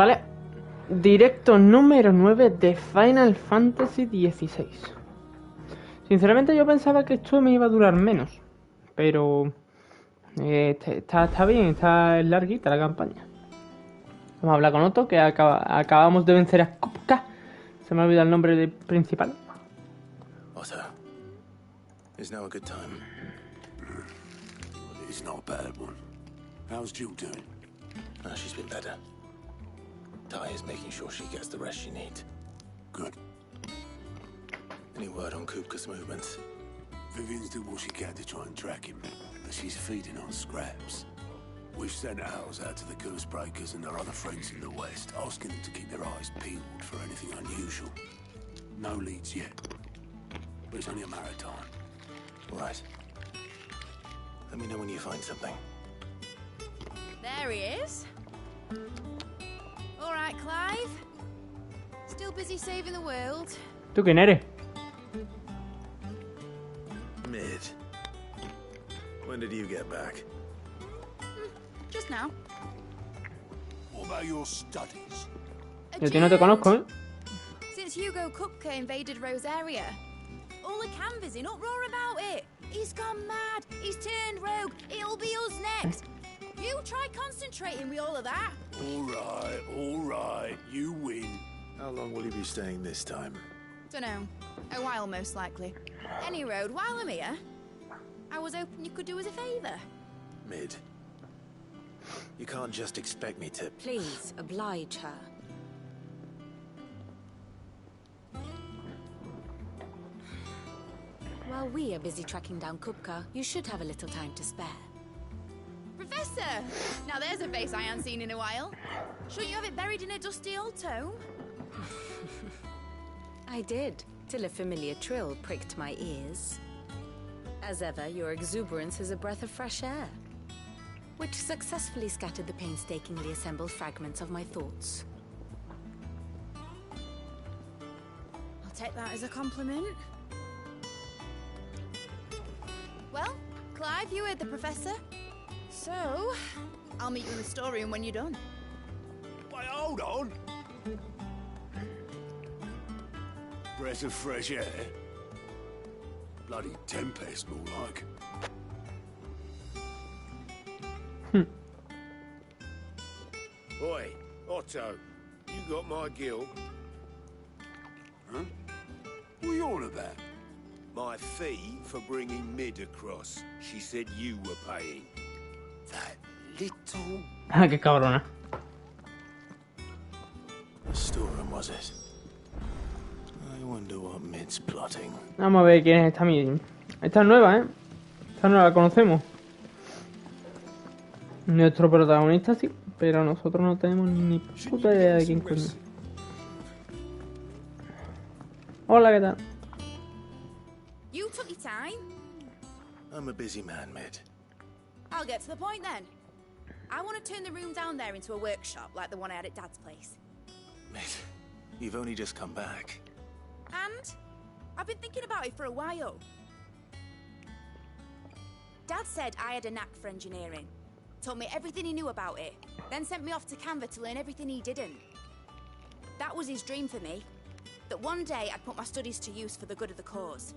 Vale, directo número 9 de Final Fantasy XVI. Sinceramente yo pensaba que esto me iba a durar menos, pero está bien, está larguita la campaña. Vamos a hablar con Otto, que acabamos de vencer a Kupka. Se me ha olvidado el nombre principal. Otto, is now a good time? It's not a bad one. How's Jill doing? Oh, she's been better. Ty is making sure she gets the rest she needs. Good. Any word on Kupka's movements? Vivian's did what she can to try and track him, but she's feeding on scraps. We've sent ours out to the Curse Breakers and our other friends in the West, asking them to keep their eyes peeled for anything unusual. No leads yet, but it's only a matter of time. Right. Let me know when you find something. There he is. All right, Clive. Still busy saving the world. ¿Tú quién eres? Mid. When did you get back? Just now. What about your studies? Yo a ti no te conozco, ¿eh? Since Hugo Kupka invaded Rosaria, all the canvas in uproar about it. He's gone mad. He's turned rogue. It'll be us next. You try concentrating with all of that. All right. You win. How long will you be staying this time? Dunno. A while, most likely. Any road, while I'm here, I was hoping you could do us a favour. Mid. You can't just expect me to... Please, oblige her. While we are busy tracking down Kupka, you should have a little time to spare. Professor! Now there's a face I haven't seen in a while. Shouldn't you have it buried in a dusty old tome? I did, till a familiar trill pricked my ears. As ever, your exuberance is a breath of fresh air, which successfully scattered the painstakingly assembled fragments of my thoughts. I'll take that as a compliment. Well, Clive, you heard the Professor. So, I'll meet you in the storeroom when you're done. Wait, hold on. Breath of fresh air. Bloody tempest, more like. Oi, Otto, you got my gill? Huh? What are you on about? My fee for bringing Mid across. She said you were paying. That little... Ah, qué cabrona. The storeroom, was it? I wonder what Mid's plotting. Vamos a ver quién es esta mía. Esta es nueva, ¿eh? Esta no la conocemos. Nuestro protagonista sí, pero nosotros no tenemos ni puta idea de quién coño. Hola, ¿qué tal? You took your time. I'm a busy man, Mid. I'll get to the point then. I want to turn the room down there into a workshop like the one I had at Dad's place. Mid, you've only just come back. And I've been thinking about it for a while. Dad said I had a knack for engineering. Told me everything he knew about it. Then sent me off to Canva to learn everything he didn't. That was his dream for me. That one day I'd put my studies to use for the good of the cause.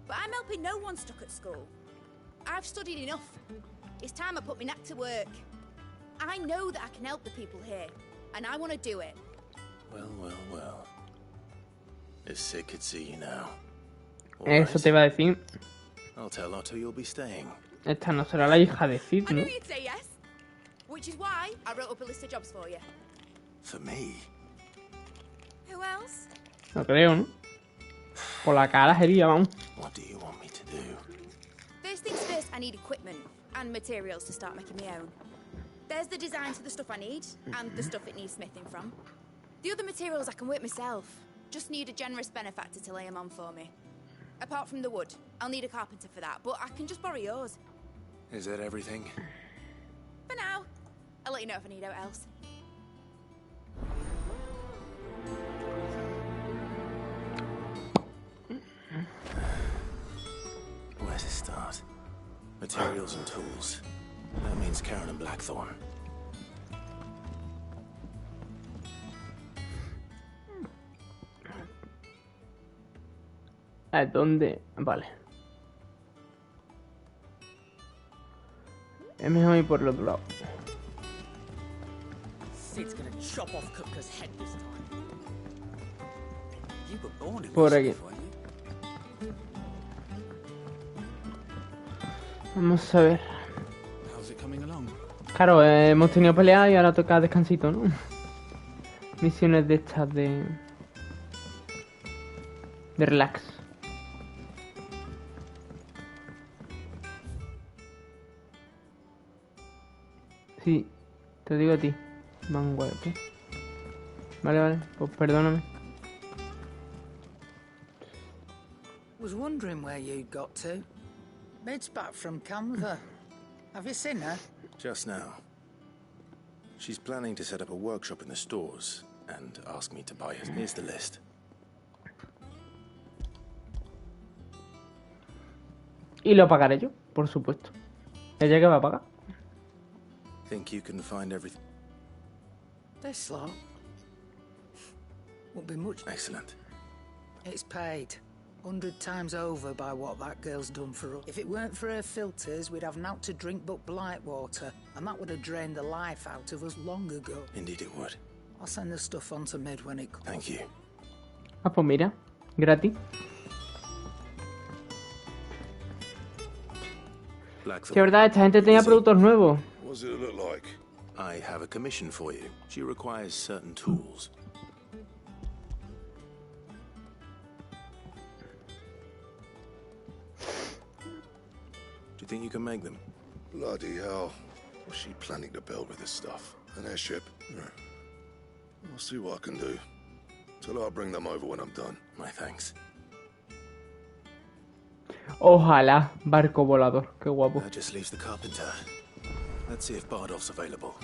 But I'm helping no one stuck at school. I've studied enough. It's time I put my knack to work. I know that I can help the people here, and I want to do it. Well. If Sid could see you now. All Eso right. te iba a decir. I'll tell Otto you'll be staying. Esta no será la hija de Sid, I ¿no? knew you'd say yes. Which is why I wrote up a list of jobs for you. For me? Who else? No creo, ¿no? Por la cara sería, vamos. What do you want me to do? First things first, I need equipment and materials to start making my own. There's the designs for the stuff I need, and the stuff it needs smithing from. The other materials I can work myself. Just need a generous benefactor to lay them on for me. Apart from the wood, I'll need a carpenter for that, but I can just borrow yours. Is that everything? For now. I'll let you know if I need out else. Where to start? Materials and tools. That means Karen and Blackthorn. A ver, ¿dónde? Vale. Es mejor ir por el otro lado. Sid's gonna chop off Kupka's head this time. You were born in Por this aquí. stuff, weren't you? Vamos a ver. How's it coming along? Claro, hemos tenido peleas y ahora toca descansito, ¿no? Misiones de estas de relax. Sí, te digo a ti. Vanguard, ¿qué? Vale, pues perdóname. Was wondering where you'd got to. Mid's back from Canva. Have you seen her? Just now. She's planning to set up a workshop in the stores and ask me to buy her. Here's the list. Y lo pagaré yo, por supuesto. ¿Ella que va a pagar? Think you can find everything? This lot won't be much. Excellent. It's paid 100 times over by what that girl's done for us. If it weren't for her filters, we'd have naught to drink but blight water, and that would have drained the life out of us long ago. Indeed it would. I'll send the stuff on to Mid when it comes. Thank you. Ah, pues mira, gratis. Blackthorn. Que verdad, esta gente tenía productos nuevos. What does it look like? I have a commission for you. She requires certain tools. Do you think you can make them? Bloody hell. What's she planning to build with this stuff? An airship? I'll see what I can do. Tell her I'll bring them over when I'm done. My thanks. Ojalá, barco volador, qué guapo. That just leaves the carpenter. Let's see if Bardolph's available.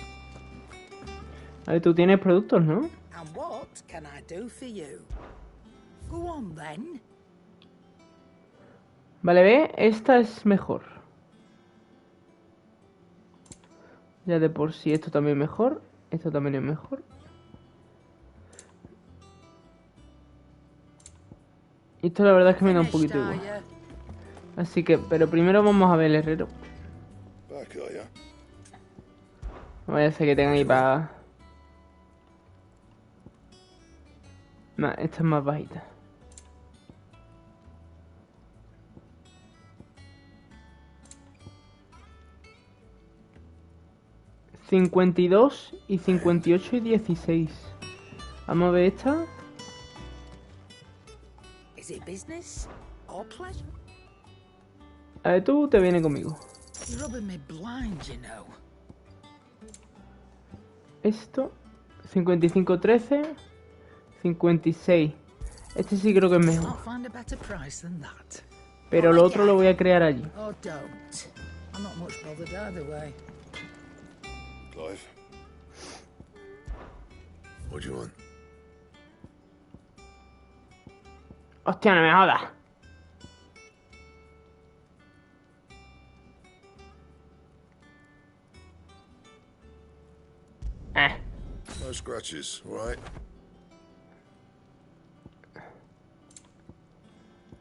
A ver, tú tienes productos, ¿no? And what can I do for you? Go on then. Vale, ve, esta es mejor. Ya de por sí esto también es mejor. Esto también es mejor. Y esto la verdad es que me da un poquito igual. Así que, pero primero vamos a ver el herrero. Back, are ya? No vaya a ser que tengan ahí para... No, esta es más bajita. $52 y 58 y 16. Vamos a ver esta. Is it business or pleasure? A ver, tú te vienes conmigo. You're rubbing me blind, you know. Esto, 55-13, 56. Este sí creo que es mejor. Can't find a better price than that. Pero lo otro lo voy a crear allí. Or don't. I'm not much bothered either way. Clive? What do you want? Hostia, no me jodas. No scratches, all right?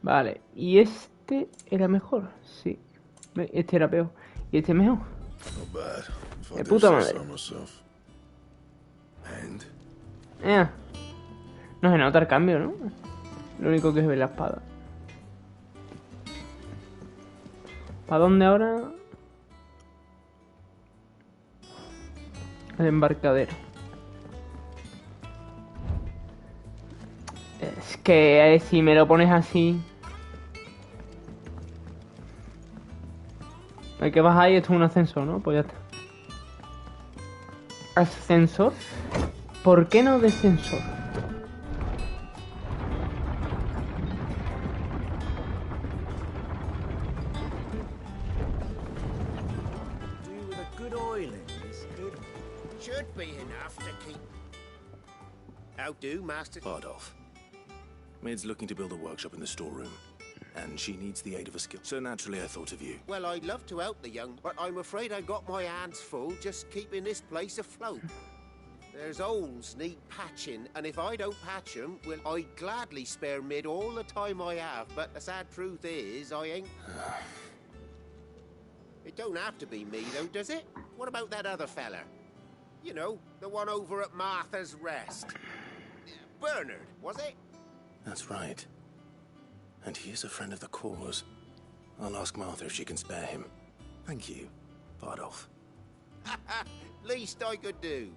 Vale, y este era mejor, sí. Este era peor. Y este es mejor. Not bad. If I De do puta say madre. so myself. And? No se nota el cambio, ¿no? Lo único que se ve es la espada. ¿Para dónde ahora? El embarcadero. Es que si me lo pones así... Hay que bajar y esto es un ascensor, ¿no? Pues ya está. ¿Ascensor? ¿Por qué no descensor? Do with a good oiling. This good should be enough to keep. How do, Master? Bardolph. Mid's looking to build a workshop in the storeroom, and she needs the aid of a skill. So naturally, I thought of you. Well, I'd love to help the young, but I'm afraid I got my hands full just keeping this place afloat. There's holes need patching, and if I don't patch them, well, I'd gladly spare mid all the time I have, but the sad truth is, I ain't... It don't have to be me, though, does it? What about that other fella? You know, the one over at Martha's Rest. Bernard, was it? That's right. And he is a friend of the cause. I'll ask Martha if she can spare him. Thank you, Bardolph. Least I could do.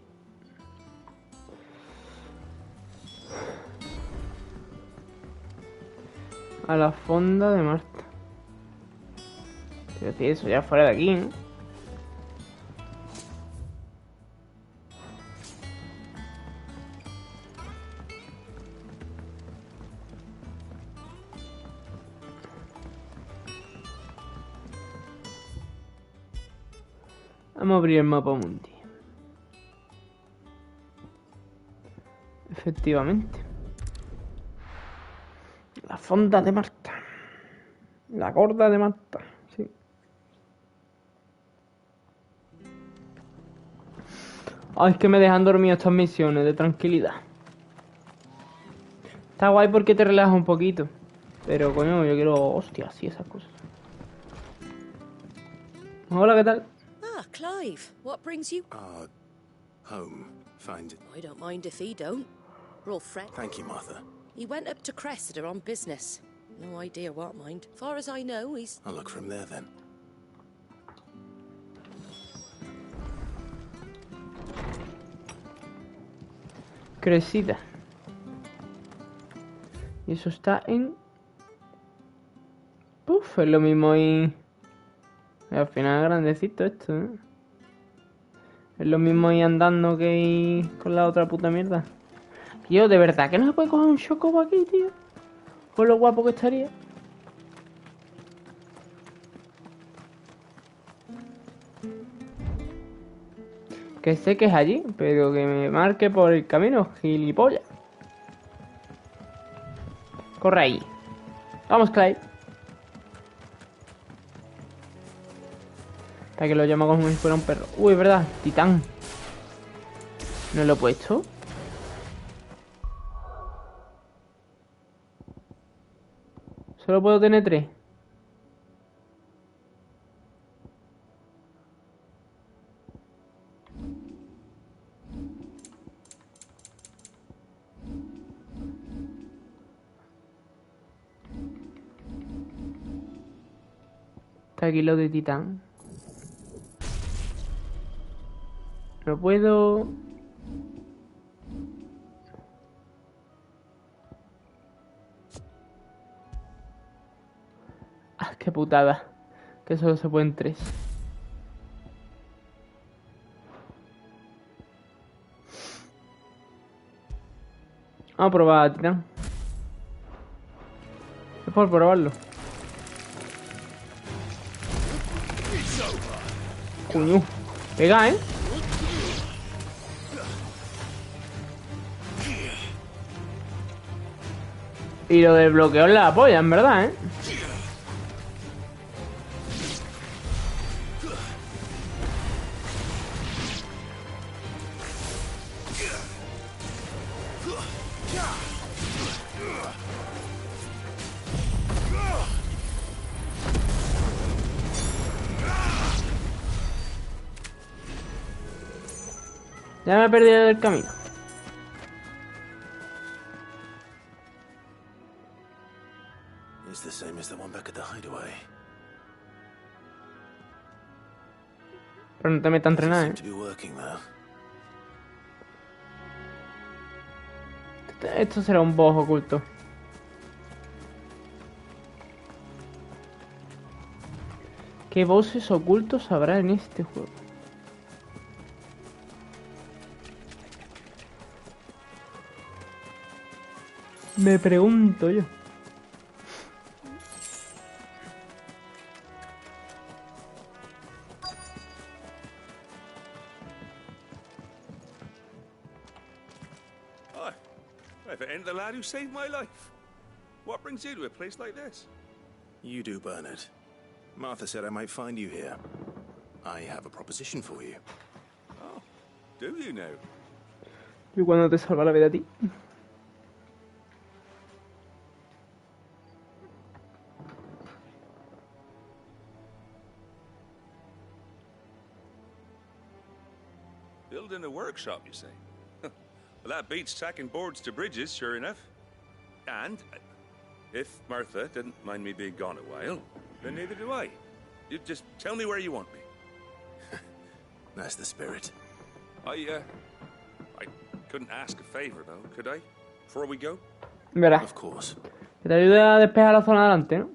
A la fonda de Marta. Quiero decir, eso ya fuera de aquí, ¿no? Vamos a abrir el mapa mundi. Efectivamente. La fonda de Marta. La gorda de Marta. Sí. Ay, es que me dejan dormir estas misiones de tranquilidad. Está guay porque te relaja un poquito. Pero coño, yo quiero... Hostia, sí, esas cosas. Hola, ¿qué tal? Ah, Clive, what brings you? Home. Find it. I don't mind if he don't. We're all friends. Thank you, Martha. He went up to Cressida on business. No idea what, mind. Far as I know, he's... I'll look from there, then. Crecida. Y eso está en... Puf, es lo mismo y... Al final es grandecito esto, ¿eh? Es lo mismo ahí andando que ir con la otra puta mierda. Tío, ¿de verdad que no se puede coger un chocobo aquí, tío? Con lo guapo que estaría. Que sé que es allí, pero que me marque por el camino, gilipollas. Corre ahí. Vamos, Clive. Para que lo llama como si fuera un perro. Uy, es verdad, titán. ¿No lo he puesto? Solo puedo tener 3. Está aquí lo de titán. No puedo... Ah, qué putada. Que solo se pueden 3. Vamos a probar a titán. Es por probarlo. Coño. Pega, ¿eh? Y lo del bloqueo es la polla, en verdad, ¿eh? Ya me he perdido del camino. It's the same as the one back at the hideaway. Pero no te metas a entrenar, Seem to be working though. Esto será un boss oculto. ¿Qué bosses ocultos habrá en este juego? Me pregunto yo. Hi. If it ain't the lad who saved my life. What brings you to a place like this? You do, Bernard. Martha said I might find you here. I have a proposition for you. Oh, do you now? Y cuando te salva la vida a ti. Building a workshop, you say? Well, that beats tacking boards to bridges, sure enough. And if Martha didn't mind me being gone a while, then neither do I. You just tell me where you want me. That's the spirit. I couldn't ask a favor, though, could I? Before we go? Verás. Of course. Que te ayude a despejar la zona delante, ¿no?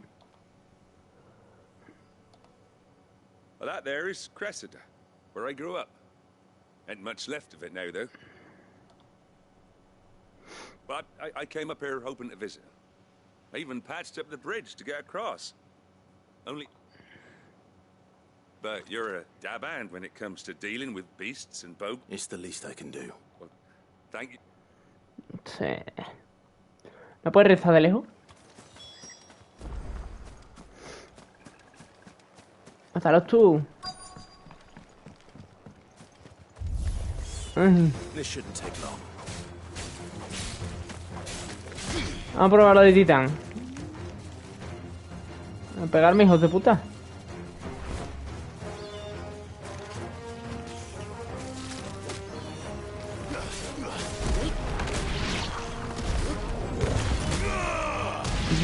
Well, that there is Cressida, where I grew up. Ain't much left of it now, though. But I came up here hoping to visit. I even patched up the bridge to get across. Only... But you're a dab hand when it comes to dealing with beasts and boat. It's the least I can do. Well, thank you. Sí. ¿No puedes rezar de lejos? Mátalos tú. This shouldn't take long. Vamos a probar lo de Titán. A pegarme, hijos de puta.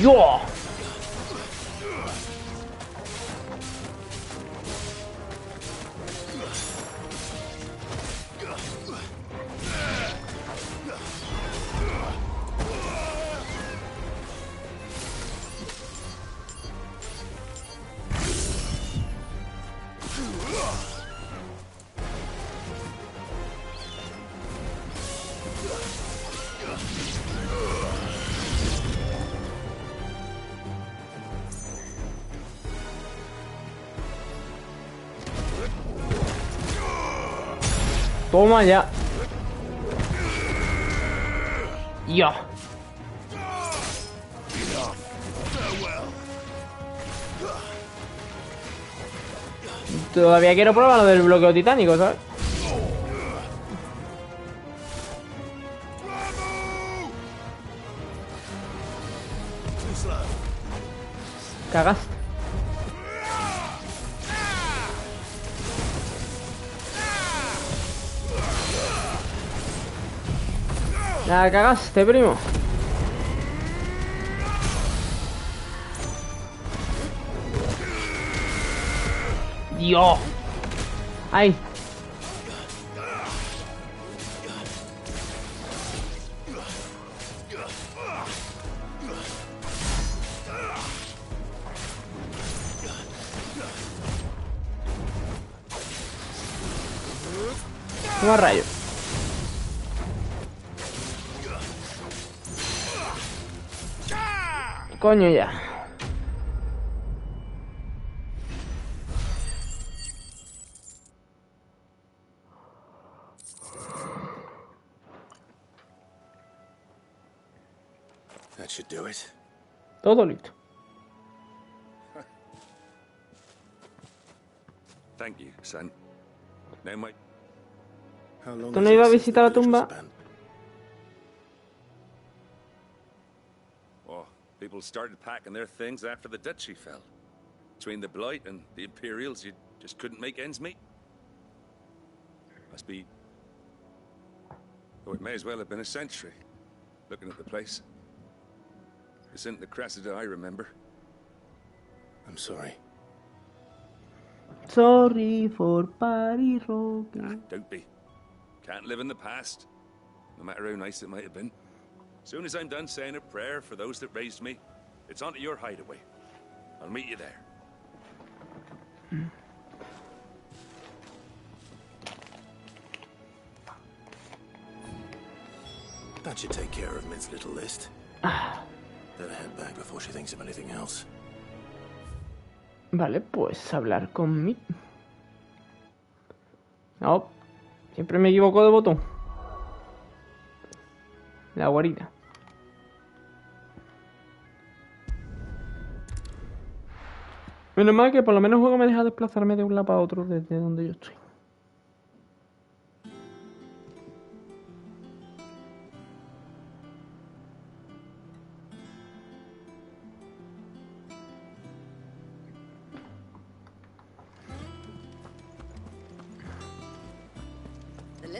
¡Yo! Toma ya. Ya. Todavía quiero probar lo del bloqueo titánico, ¿sabes? Cagaste. La cagaste, primo. Dios. Ay. Toma rayo. Coño ya. That should do it. Todo listo. Thank you, son. Now my... How long ¿Tú is no it ibas a since visitar la the village was tumba? abandoned? Oh, people started packing their things after the duchy fell. Between the Blight and the Imperials, you just couldn't make ends meet. Must be... Oh, it may as well have been a century, looking at the place. This isn't the Cressida I remember. I'm sorry. Sorry for party rock. Ah, don't be. Can't live in the past, no matter how nice it might have been. Soon as I'm done saying a prayer for those that raised me, it's on to your hideaway. I'll meet you there. That should take care of Mid's little list. Better head back before she thinks of anything else. Vale, pues hablar con Mid. No, siempre me equivoco de botón. La guarida. Menos mal que por lo menos el juego me deja desplazarme de un lado a otro desde donde yo estoy.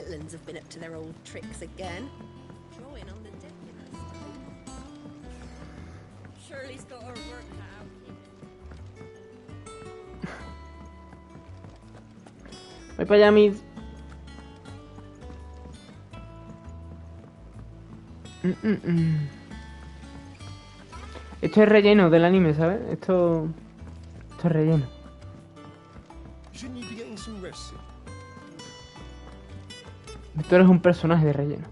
Villains have been up to their old tricks again. Drawing on the deputy. Shirley's got her work cut out. Voy para allá, mis. Esto es relleno del anime, ¿sabes? Esto es relleno. Shouldn't you be getting some rest? Tú eres un personaje de relleno.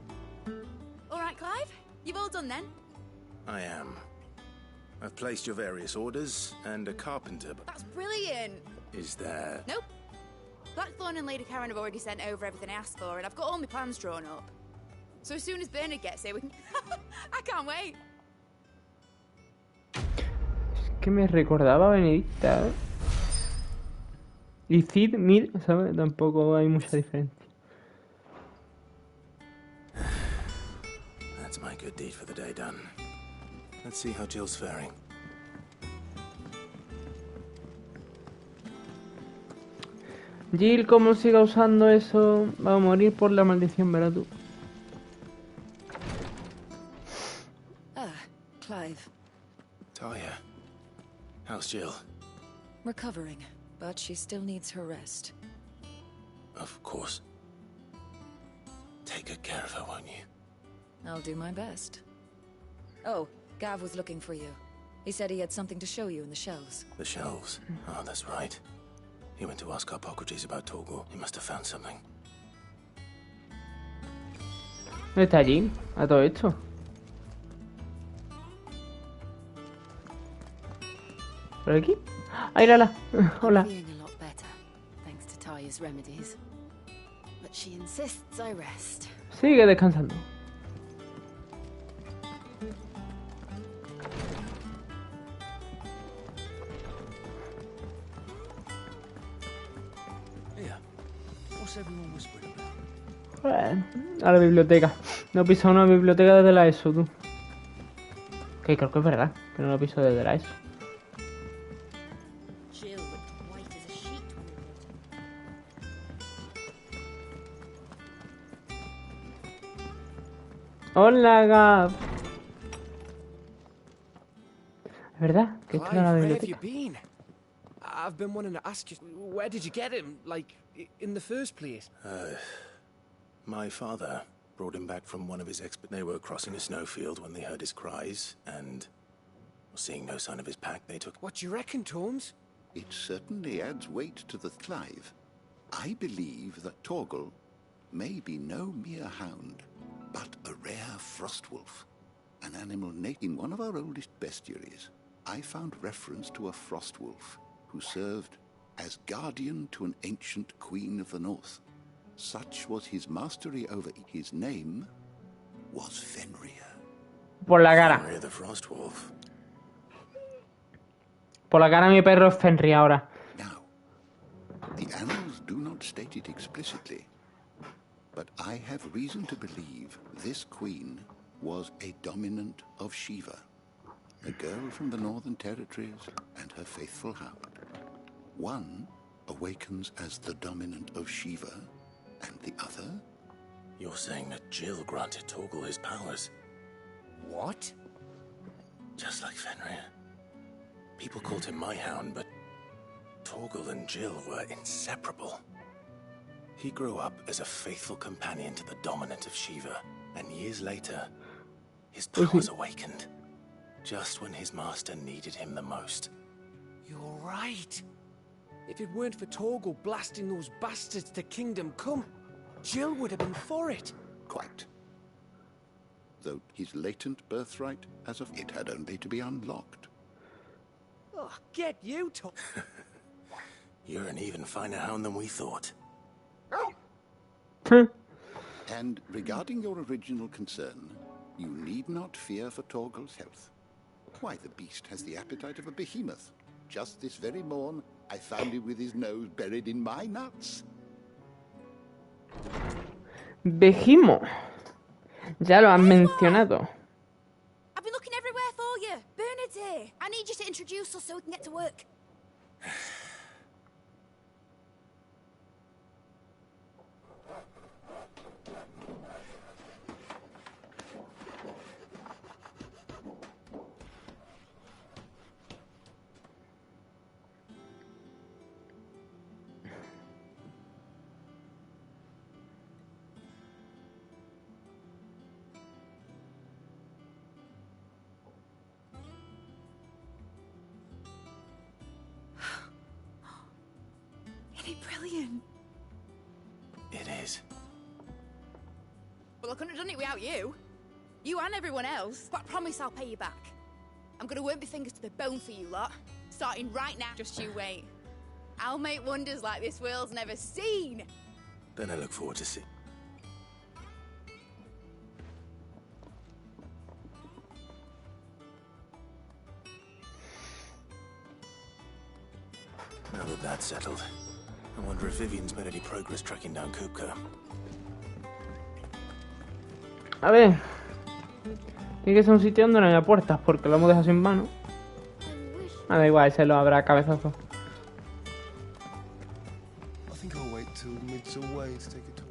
All right, Clive. You've all done then. I am. I've placed your various orders and a carpenter. That's brilliant. Is there? Nope. Blackthorn and Lady Karen have already sent over everything I asked for, and I've got all my plans drawn up. So as soon as Bernard gets here, we can... I can't wait. Es que me recordaba a Benedicta, ¿eh? Y Cid, Mir, ¿sabes? Tampoco hay mucha diferencia. That's my good deed for the day done. Let's see how Jill's faring. Jill, como siga usando eso, va a morir por la maldición, verás tú. Clive. Talia, how's Jill? Recovering, but she still needs her rest. Of course. Take good care of her, won't you? I'll do my best. Oh, Gav was looking for you. He said he had something to show you in the shelves. The shelves? Oh, that's right. He went to ask Harpocrates about Torgal. He must have found something. ¿Dónde está Jill? A todo esto. ¿Por aquí? ¡Ay, Lala! Hola. Feeling a lot better, thanks to Talia's remedies. But she insists I rest. Sigue descansando. A la biblioteca. No he pisado una biblioteca desde la ESO, tú. Que creo que es verdad, que no lo piso desde la ESO. Hola, Gab. ¿Es verdad? Que esto era la biblioteca. I've been wanting to ask you, where did you get him? Like, in the first place? My father brought him back from one of his They were crossing a snowfield when they heard his cries, and seeing no sign of his pack, they took... What do you reckon, Tomes? It certainly adds weight to the Clive. I believe that Torgal may be no mere hound, but a rare frostwolf, an animal native in one of our oldest bestiaries. I found reference to a frostwolf who served as guardian to an ancient queen of the north. Such was his mastery over his name was Fenrir. Por la cara. Fenrir the Frostwolf. Por la cara mi perro es Fenrir ahora. Now, the annals do not state it explicitly, but I have reason to believe this queen was a dominant of Shiva, a girl from the Northern Territories and her faithful hound. One awakens as the dominant of Shiva, and the other? You're saying that Jill granted Torgal his powers? What? Just like Fenrir. People called him my hound, but Torgal and Jill were inseparable. He grew up as a faithful companion to the dominant of Shiva, and years later, his powers awakened, just when his master needed him the most. You're right. If it weren't for Torgal blasting those bastards to Kingdom Come, Jill would have been for it. Quite. Though his latent birthright, as of it had only to be unlocked. Oh, get you, Tom. You're an even finer hound than we thought. And regarding your original concern, you need not fear for Torgal's health. Why, the beast has the appetite of a behemoth. Just this very morn, I found him with his nose buried in my nuts. Behemoth. Ya lo han mencionado. I've been looking everywhere for you. Bernard's here. I need you to introduce us so we can get to work. brilliant. It is. Well, I couldn't have done it without you. You and everyone else. But I promise I'll pay you back. I'm gonna work my fingers to the bone for you lot. Starting right now. Just you wait. I'll make wonders like this world's never seen. Then I look forward to see. Now that that's settled, I wonder if Vivian's made any progress tracking down Kupka. A ver. Tiene que ser un sitio donde no haya puertas, porque lo hemos dejado sin mano. Ah, da igual, se lo habrá cabezazo. I think I'll wait till mid's away to take a tour.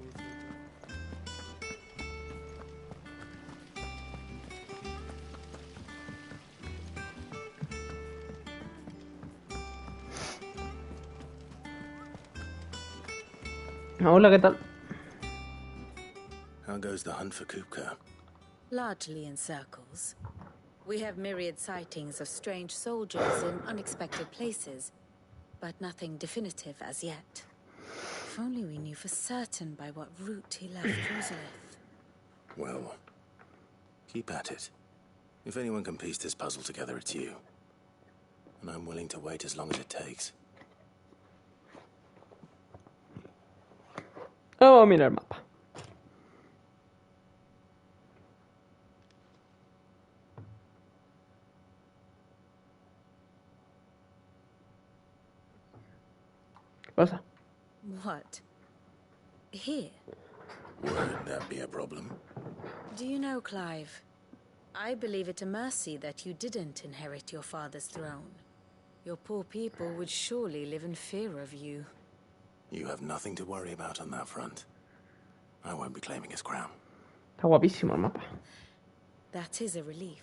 Hola, ¿qué tal? How goes the hunt for Kupka? Largely in circles. We have myriad sightings of strange soldiers in unexpected places, but nothing definitive as yet. If only we knew for certain by what route he left Rosalith. Well, keep at it. If anyone can piece this puzzle together, it's you. And I'm willing to wait as long as it takes. Vamos a mirar el mapa. ¿Qué pasa? What? Here? Would that be a problem? Do you know, Clive? I believe it a mercy that you didn't inherit your father's throne. Your poor people would surely live in fear of you. You have nothing to worry about on that front. I won't be claiming his crown. Está guapísimo el mapa. That is a relief.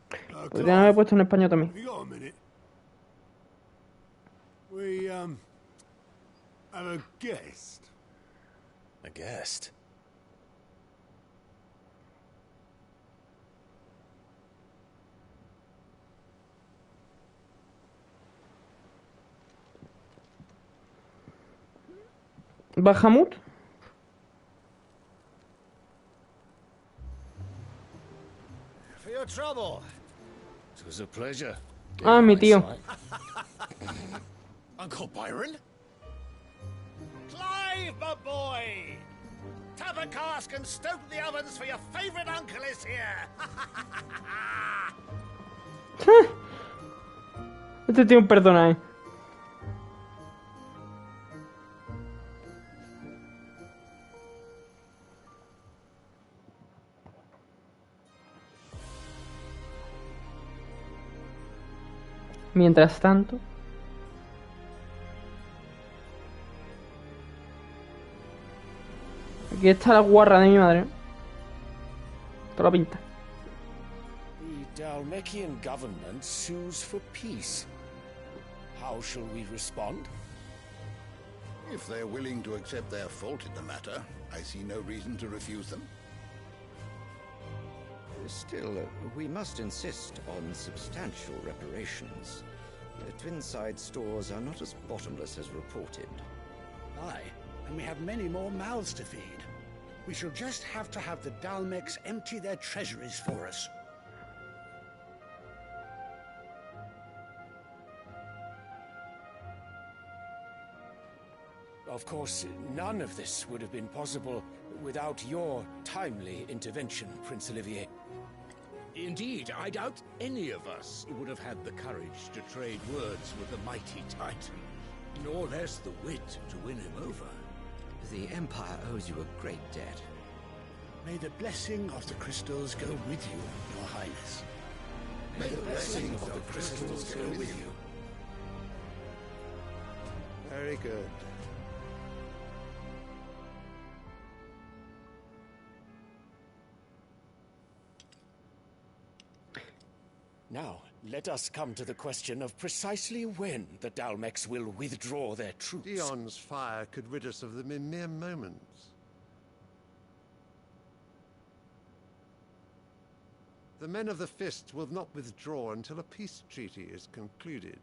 Podrían haber puesto en español también. Have you got a minute? We, have a guest. A guest? Bahamut. For your trouble. It was a pleasure. Ah, mi tío. Uncle Byron? Clive, my boy! Tap a cask and stoke the ovens for your favorite uncle is here! Este tío un personaje. Mientras tanto, aquí está la guarra de mi madre. Toda la pinta. The Dalmekian government sues for peace. How shall we respond? If they're willing to accept their fault in the matter, I see no reason to refuse them. Still, we must insist on substantial reparations. Twinside stores are not as bottomless as reported. Aye, and we have many more mouths to feed. We shall just have to have the Dalmecs empty their treasuries for us. Of course, none of this would have been possible without your timely intervention, Prince Olivier. Indeed, I doubt any of us would have had the courage to trade words with the mighty Titan, nor less the wit to win him over. The Empire owes you a great debt. May the blessing of the crystals go with you, Your Highness. May the blessing of the crystals go with you. Very good. Now, let us come to the question of precisely when the Dalmecs will withdraw their troops. Dion's fire could rid us of them in mere moments. The men of the Fist will not withdraw until a peace treaty is concluded.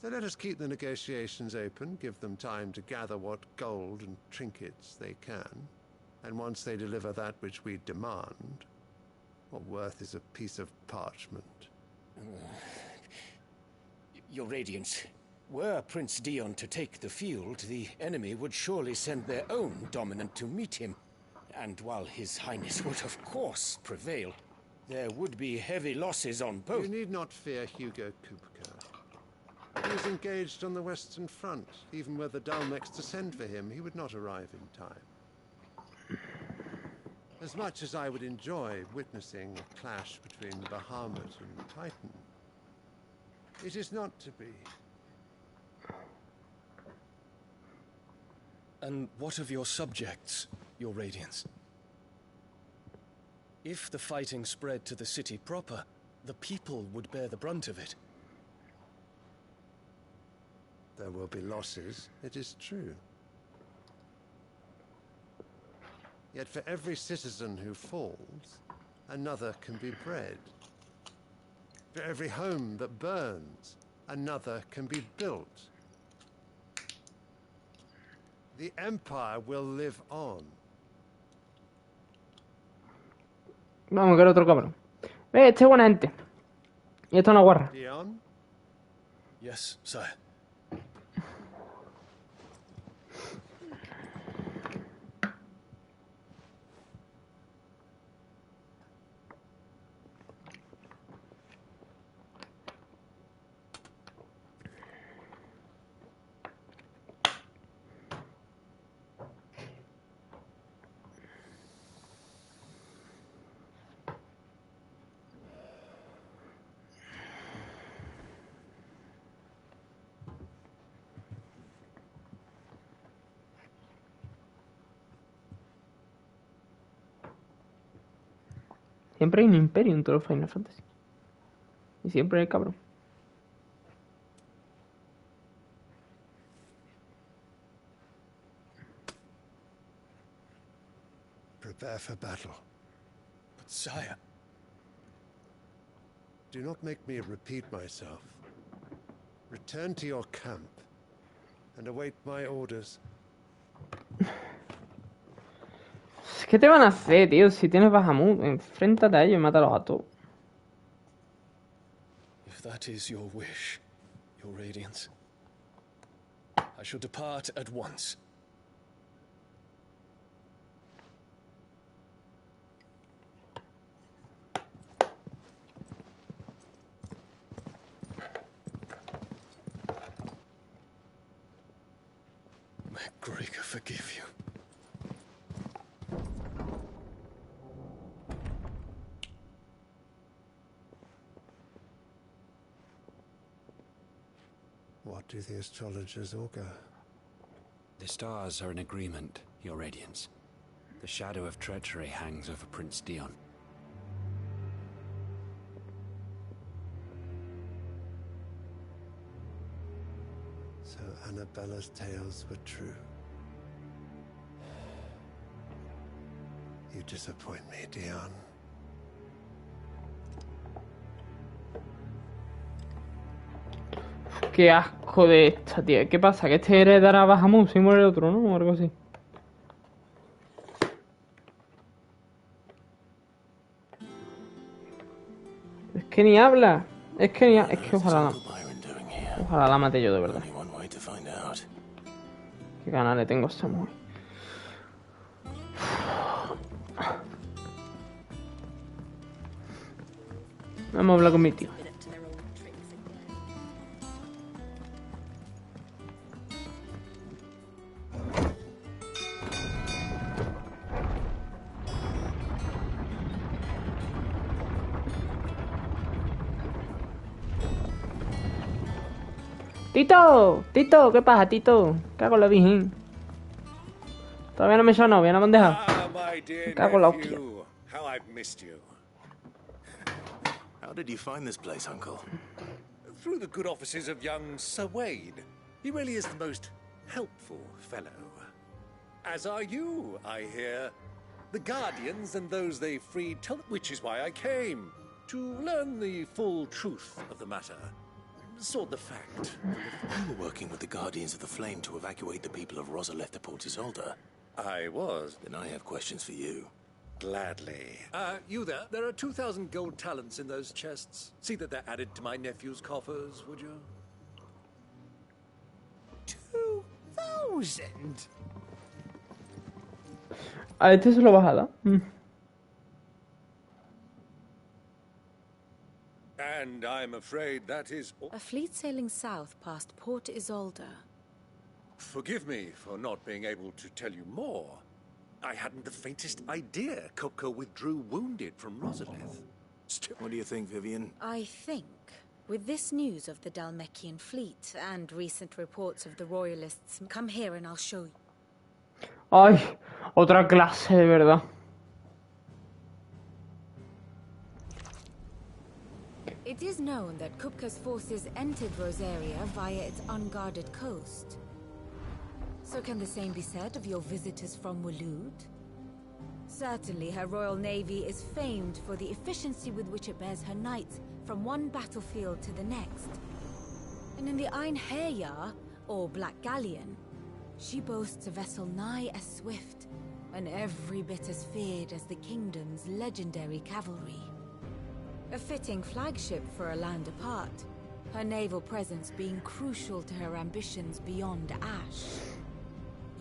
So let us keep the negotiations open, give them time to gather what gold and trinkets they can, and once they deliver that which we demand, what worth is a piece of parchment? Your Radiance, were Prince Dion to take the field, the enemy would surely send their own dominant to meet him. And while His Highness would of course prevail, there would be heavy losses on both. You need not fear Hugo Kupka. He is engaged on the Western Front. Even were the Dalmex to send for him, he would not arrive in time. As much as I would enjoy witnessing a clash between Bahamut and Titan, it is not to be. And what of your subjects, Your Radiance? If the fighting spread to the city proper, the people would bear the brunt of it. There will be losses, it is true. Yet for every citizen who falls, another can be bred. For every home that burns, another can be built. The Empire will live on. Vamos, que era otro cabrón. Este es buena gente. Y esto es una guarra. Dion? Yes, sire. Siempre hay un imperio en todos los Final Fantasy. Y siempre hay el cabrón. Prepare for battle. But sire... Do not make me repeat myself. Return to your camp and await my orders. ¿Qué te van a hacer, tío? Si tienes Bahamut, enfréntate a ellos y mátalos a todos. If that is your wish, Your Radiance, I shall depart at once. May Gregor forgive you. What do the astrologers augur? The stars are in agreement, Your Radiance. The shadow of treachery hangs over Prince Dion. So Annabella's tales were true. You disappoint me, Dion. Qué asco de esta, tío. ¿Qué pasa? ¿Que este heredará a Bahamut si muere el otro, no? O algo así. Es que ni habla. Es que ojalá la mate yo de verdad. Qué ganas le tengo a esta mujer. Vamos a hablar con mi tío. Tito, ¿qué pasa, Tito? Cago en la virgen. Todavía no me he hecho novia, no me han dejado. Cago en la hostia. How I've missed you. How did you find this place, Uncle? Through the good offices of young Sir Wade. He really is the most helpful fellow. As are you, I hear. The Guardians and those they freed which is why I came. To learn the full truth of the matter. sort the fact. You were working with the Guardians of the Flame to evacuate the people of Rosalith to Port Isolde. I was. Then I have questions for you. Gladly. You there? There are 2,000 gold talents in those chests. See that they're added to my nephew's coffers, would you? 2,000? A este se lo vas a dar. And I'm afraid that is... A fleet sailing south past Port Isolde. Forgive me for not being able to tell you more. I hadn't the faintest idea Kupka withdrew wounded from Rosalith. What do you think, Vivian? I think, with this news of the Dalmekian fleet and recent reports of the Royalists, come here and I'll show you. Ay, otra clase, de verdad. It is known that Kupka's forces entered Rosaria via its unguarded coast. So can the same be said of your visitors from Waloed? Certainly her Royal Navy is famed for the efficiency with which it bears her knights from one battlefield to the next. And in the Einherjar, or Black Galleon, she boasts a vessel nigh as swift, and every bit as feared as the kingdom's legendary cavalry. A fitting flagship for a land apart, her naval presence being crucial to her ambitions beyond Ash.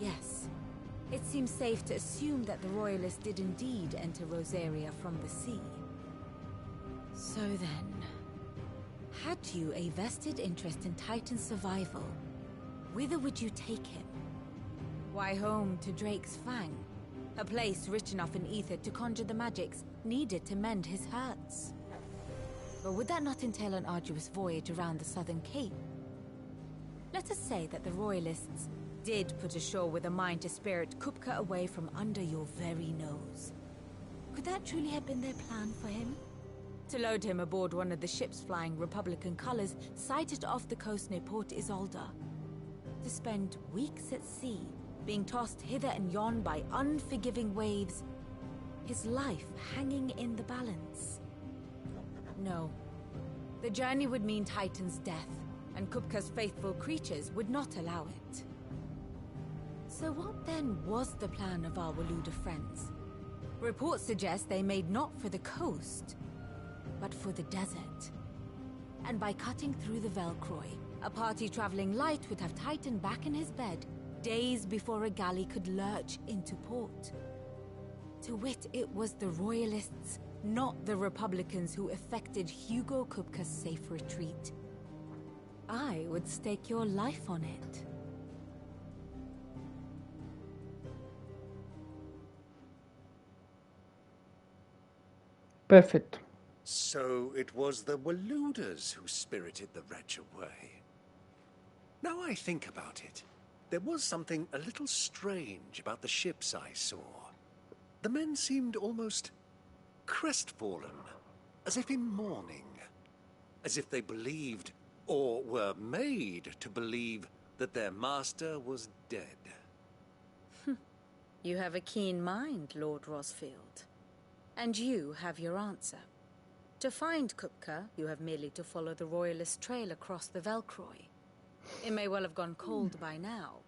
Yes, it seems safe to assume that the Royalists did indeed enter Rosaria from the sea. So then, had you a vested interest in Titan's survival, whither would you take him? Why, home to Drake's Fang, a place rich enough in ether to conjure the magics needed to mend his hurts. But would that not entail an arduous voyage around the southern cape? Let us say that the Royalists did put ashore with a mind to spirit Kupka away from under your very nose. Could that truly have been their plan for him? To load him aboard one of the ships flying Republican colors sighted off the coast near Port Isolde. To spend weeks at sea, being tossed hither and yon by unforgiving waves, his life hanging in the balance. No. The journey would mean Titan's death, and Kupka's faithful creatures would not allow it. So what then was the plan of our Waluda friends? Reports suggest they made not for the coast, but for the desert. And by cutting through the Velcroy, a party traveling light would have Titan back in his bed days before a galley could lurch into port. To wit, it was the Royalists, not the Republicans, who effected Hugo Kupka's safe retreat. I would stake your life on it. Perfect. So it was the Waludas who spirited the wretch away. Now I think about it, there was something a little strange about the ships I saw. The men seemed almost crestfallen, as if in mourning, as if they believed, or were made to believe, that their master was dead. You have a keen mind, Lord Rosfield. And you have your answer. To find Kupka, you have merely to follow the Royalist trail across the Velcroy. It may well have gone cold by now,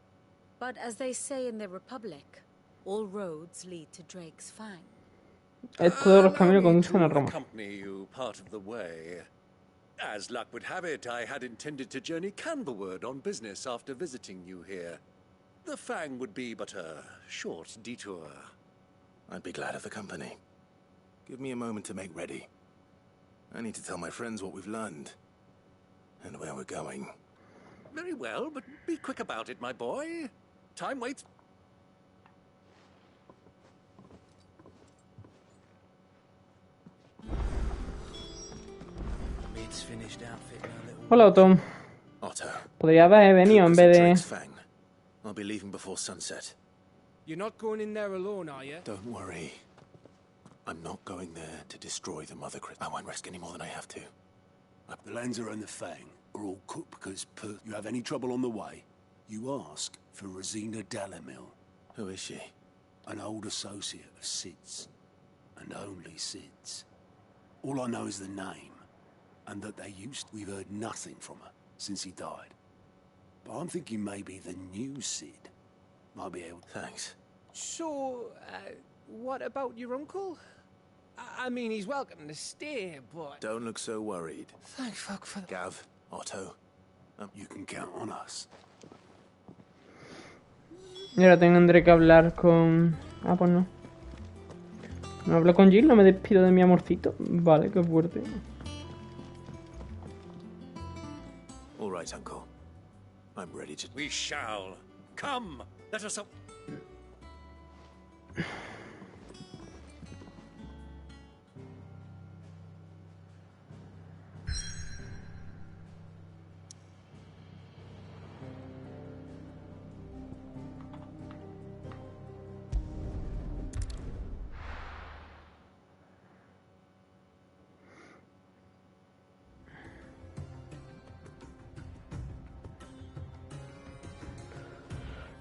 but as they say in the Republic, all roads lead to Drake's Fang. Todos los caminos Allow me conducen a to Roma. accompany you part of the way. As luck would have it, I had intended to journey Canberward on business after visiting you here. The Fang would be but a short detour. I'd be glad of the company. Give me a moment to make ready. I need to tell my friends what we've learned. And where we're going. Very well, but be quick about it, my boy. Time waits. Mid's finished outfitting our little... Hola, Otto. Otto. Podría haber venido en vez de... Drake's Fang. I'll be leaving before sunset. You're not going in there alone, are you? Don't worry. I'm not going there to destroy the Mother Crit. I won't risk any more than I have to. The Lanza and the Fang are all Kupka's per... You have any trouble on the way, you ask for Rosina Dalamil. Who is she? An old associate of Sid's. And only Sid's. All I know is the name, and that they used... We've heard nothing from her. since he died. But I'm thinking maybe the new Sid might be able to... Thanks. So, what about your uncle? I mean, he's welcome to stay, but... Don't look so worried. Thank fuck for that. Gav, Otto. You can count on us. Y ahora tendré que hablar con... Ah, pues no. No hablo con Jill, no me despido de mi amorcito. Vale, qué fuerte. All right, Uncle. I'm ready to... We shall. Come, let us up.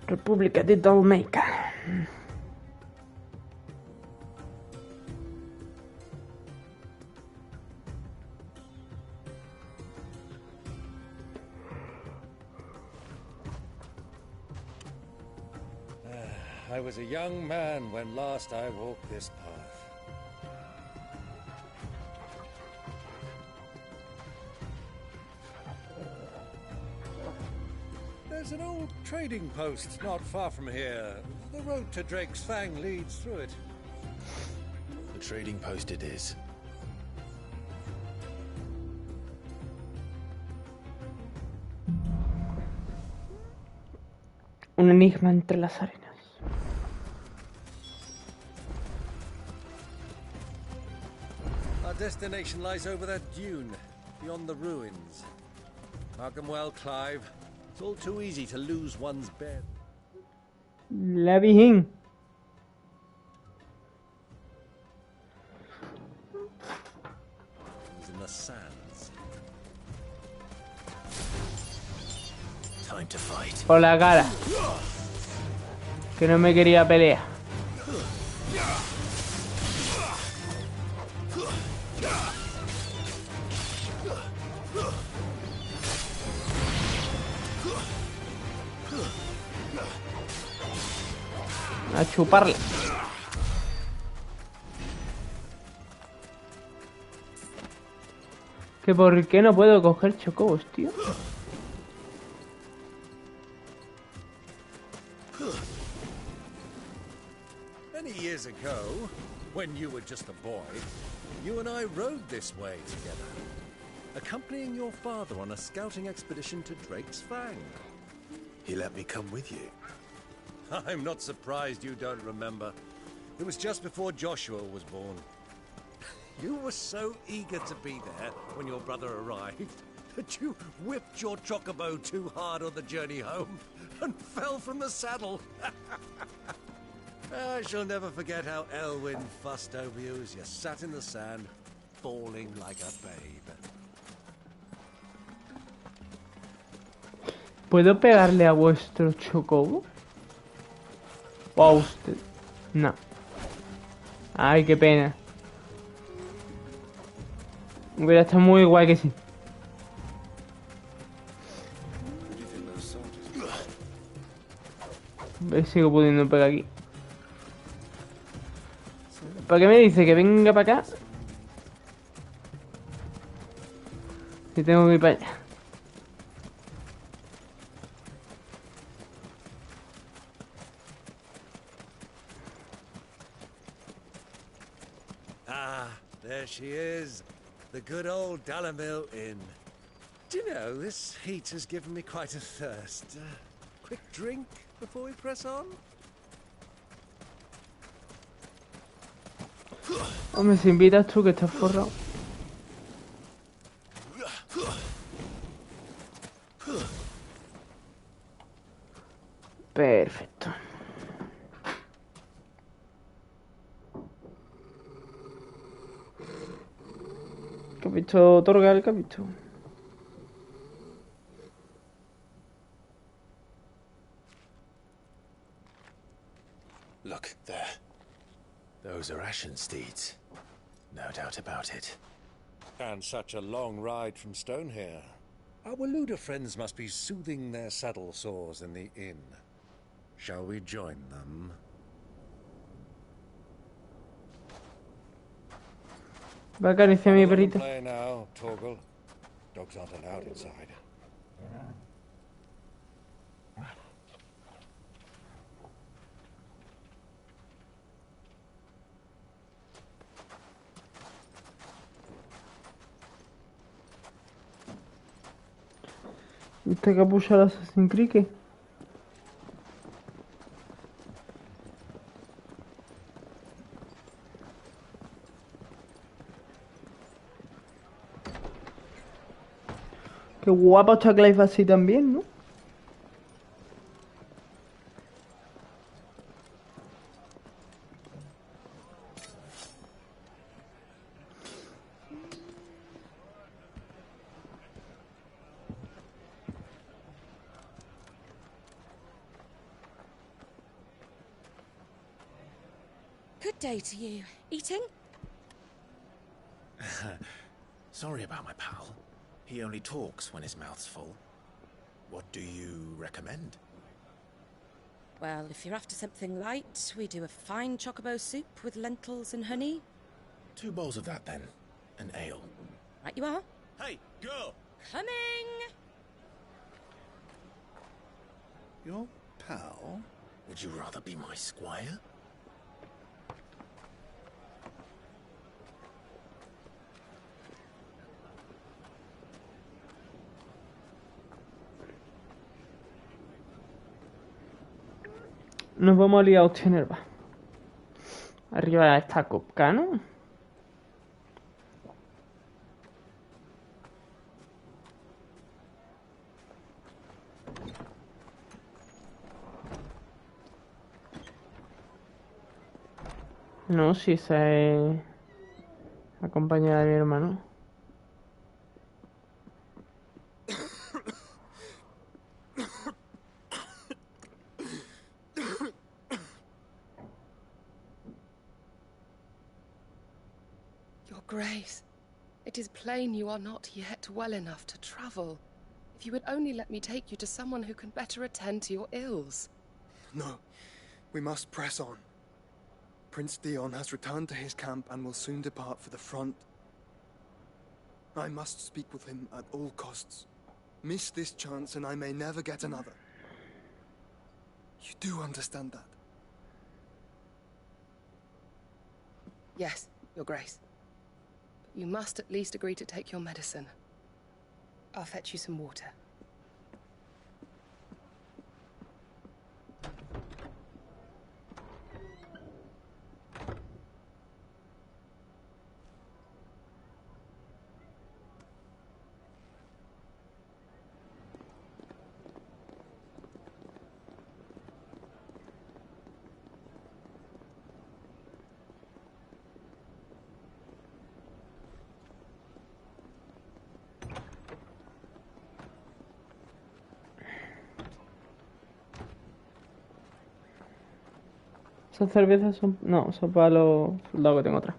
República de Dalmeca. I was a young man when last I walked this path. There's an old trading post not far from here. The road to Drake's Fang leads through it. The trading post it is. Un enigma entre las arenas. Our destination lies over that dune, beyond the ruins. Mark 'em well, Clive. It's all too easy to lose one's bed. La Virgen. It was in the sands. Time to fight. Por la cara. Que no me quería pelear. A chuparle. ¿Que por qué no puedo coger chocobos, tío? Many years ago, when you were just a boy, you and I rode this way together, accompanying your father on a scouting expedition to Drake's Fang. He let me come with you. I'm not surprised you don't remember. It was just before Joshua was born. You were so eager to be there when your brother arrived that you whipped your chocobo too hard on the journey home and fell from the saddle. I shall never forget how Elwyn fussed over you as you sat in the sand, bawling like a babe. ¿Puedo pegarle a vuestro chocobo? ¿O a usted? No. Ay, qué pena. Hubiera estado muy guay que sí. Sigo pudiendo pegar aquí. ¿Para qué me dice que venga para acá? Si tengo que ir para allá. There she is, the good old Dalamil Inn. Do you know, this heat has given me quite a thirst. Quick drink before we press on? Hombre, si invitas tú que estás forrado. Perfecto. ¿Qué has visto, Torgal? ¿Qué has visto? Look, there. Those are Ashen steeds. No doubt about it. And such a long ride from Stonehere. Our Luda friends must be soothing their saddle sores in the inn. Shall we join them? Va a acariciar a mi perrito. Play now, Torgal. Dogs aren't allowed inside. ¿Esta capucha de Assassin's Creed qué? Qué guapo está Clive así también, ¿no? Good day to you. Eating? Sorry about my pal. He only talks when his mouth's full. What do you recommend? Well, if you're after something light, we do a fine chocobo soup with lentils and honey. 2 bowls of that, then. An ale. Right you are. Hey, girl! Coming! Your pal? Would you rather be my squire? Nos vamos a liar a obtener, va. Arriba está Copca, ¿no? No, si esa es la compañera de mi hermano. Your Grace, it is plain you are not yet well enough to travel. If you would only let me take you to someone who can better attend to your ills. No, we must press on. Prince Dion has returned to his camp and will soon depart for the front. I must speak with him at all costs. Miss this chance and I may never get another. You do understand that? Yes, Your Grace. But you must at least agree to take your medicine. I'll fetch you some water. Esas cervezas son... No, son para los soldados que tengo atrás.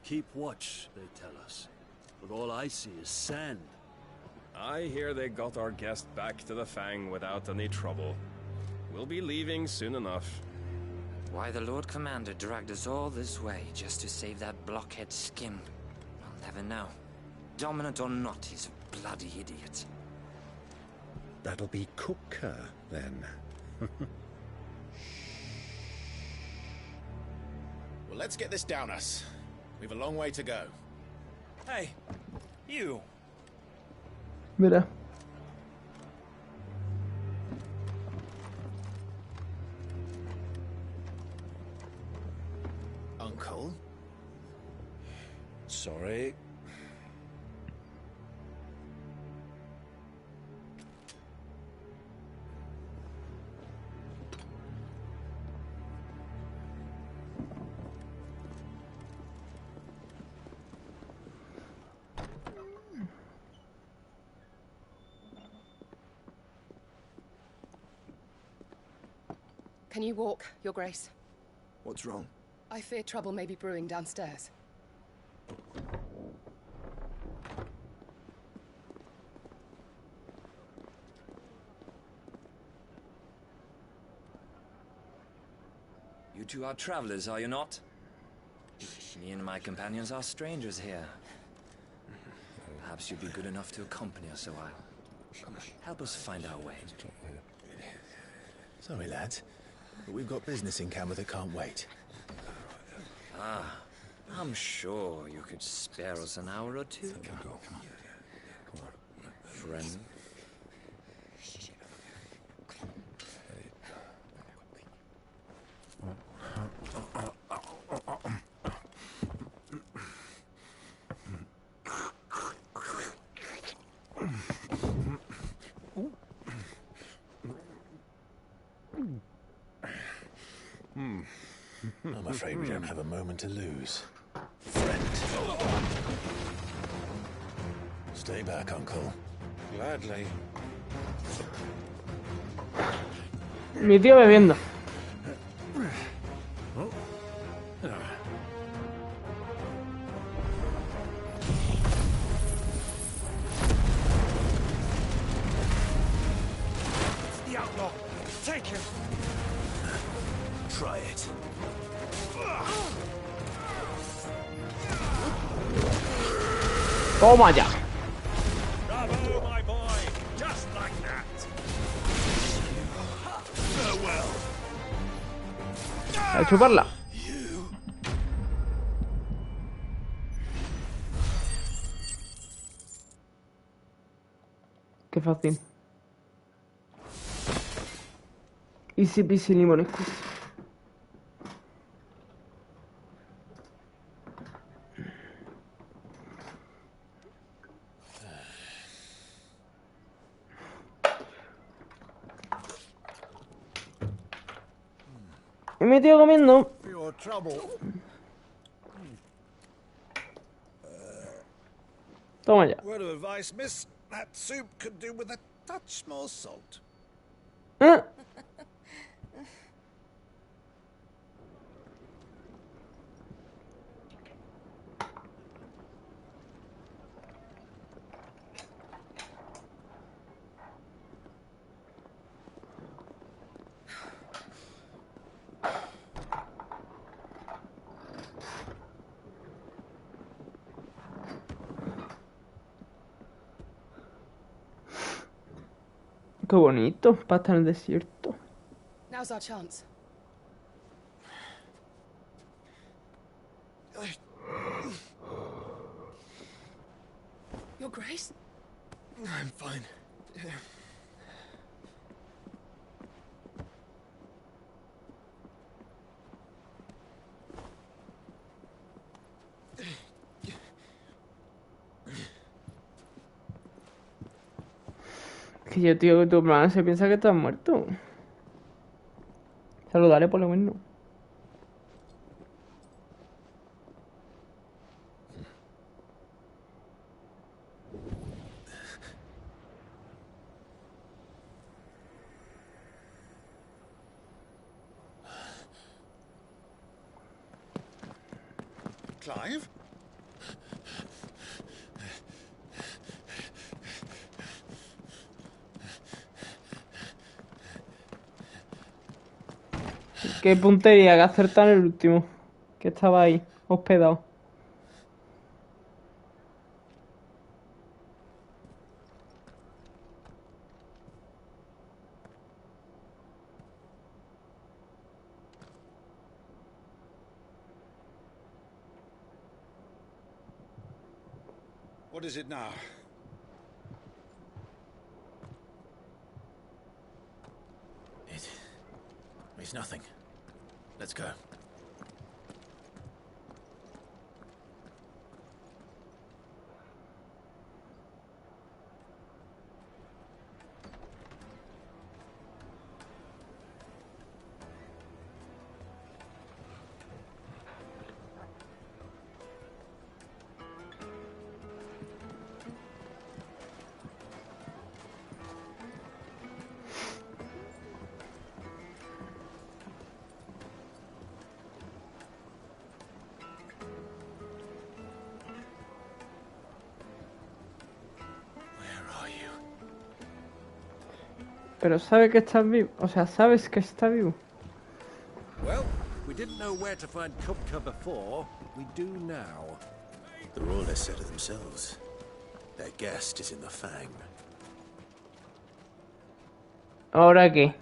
Keep watch, they tell us. But all I see is sand. I hear they got our guest back to the Fang without any trouble. We'll be leaving soon enough. Why the Lord Commander dragged us all this way just to save that blockhead Skim, I'll never know. Dominant or not, he's a bloody idiot. That'll be Cooker, then. Well, let's get this down us. We've a long way to go. Hey, you. Mira. Uncle? Sorry. Can you walk, Your Grace? What's wrong? I fear trouble may be brewing downstairs. You two are travelers, are you not? Me and my companions are strangers here. Perhaps you'd be good enough to accompany us a while. Help us find our way. Sorry, lads, but we've got business in camera that can't wait. Ah, I'm sure you could spare us an hour or two. Friend. I'm afraid we don't have a moment to lose. Friend. Stay back, Uncle. Gladly. Mi tío bebiendo. The outlaw. Take him. Try it. Toma ya. Bravo, my boy! Just like that! Farewell. A chuparla. Qué fácil. Easy peasy lemon squeezy. Y mi tío comiendo. For your trouble. Toma ya. Word of advice, miss. That soup could do with a touch more salt. ¿Eh? Qué bonito, para estar en el desierto. Now's our chance. Your Grace? I'm fine. Que yo, tío, que tu plan se piensa que estás muerto. Saludaré por lo menos. Clive? Qué puntería que acertar el último. Que estaba ahí, hospedado. What is it now? It's nothing. Let's go. Pero sabe que está vivo. O sea, sabes que está vivo. Well, we didn't know where to find Kupka before. We do now. The Royalists said it themselves. Their guest is in the Fang. ¿Ahora qué?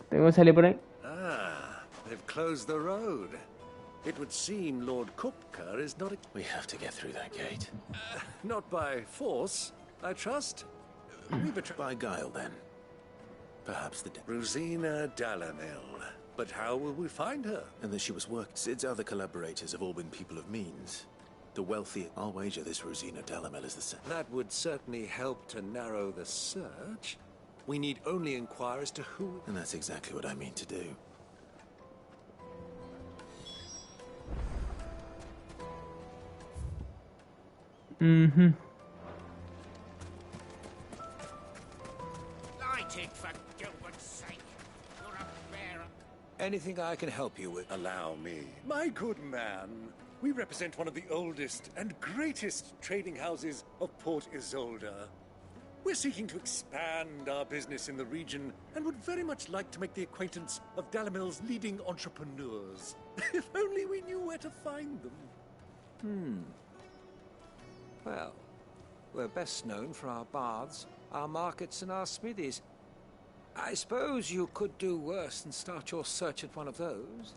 ¿Tengo que salir por ahí? Ah, they've closed the road. It would seem Lord Kupka is not... We have to get through that gate. Not by force, I trust. By guile, then. Perhaps the... Rosina Dalamil. But how will we find her? And that she was Sid's other collaborators have all been people of means. The wealthy... I'll wager this Rosina Dalamil is the same. That would certainly help to narrow the search. We need only inquire as to who... And that's exactly what I mean to do. Mm-hmm. Light it, for Gilbert's sake. You're a bear. Anything I can help you with, allow me. My good man, we represent one of the oldest and greatest trading houses of Port Isolde. We're seeking to expand our business in the region and would very much like to make the acquaintance of Dalamil's leading entrepreneurs. If only we knew where to find them. Well, we're best known for our baths, our markets, and our smithies. I suppose you could do worse than start your search at one of those.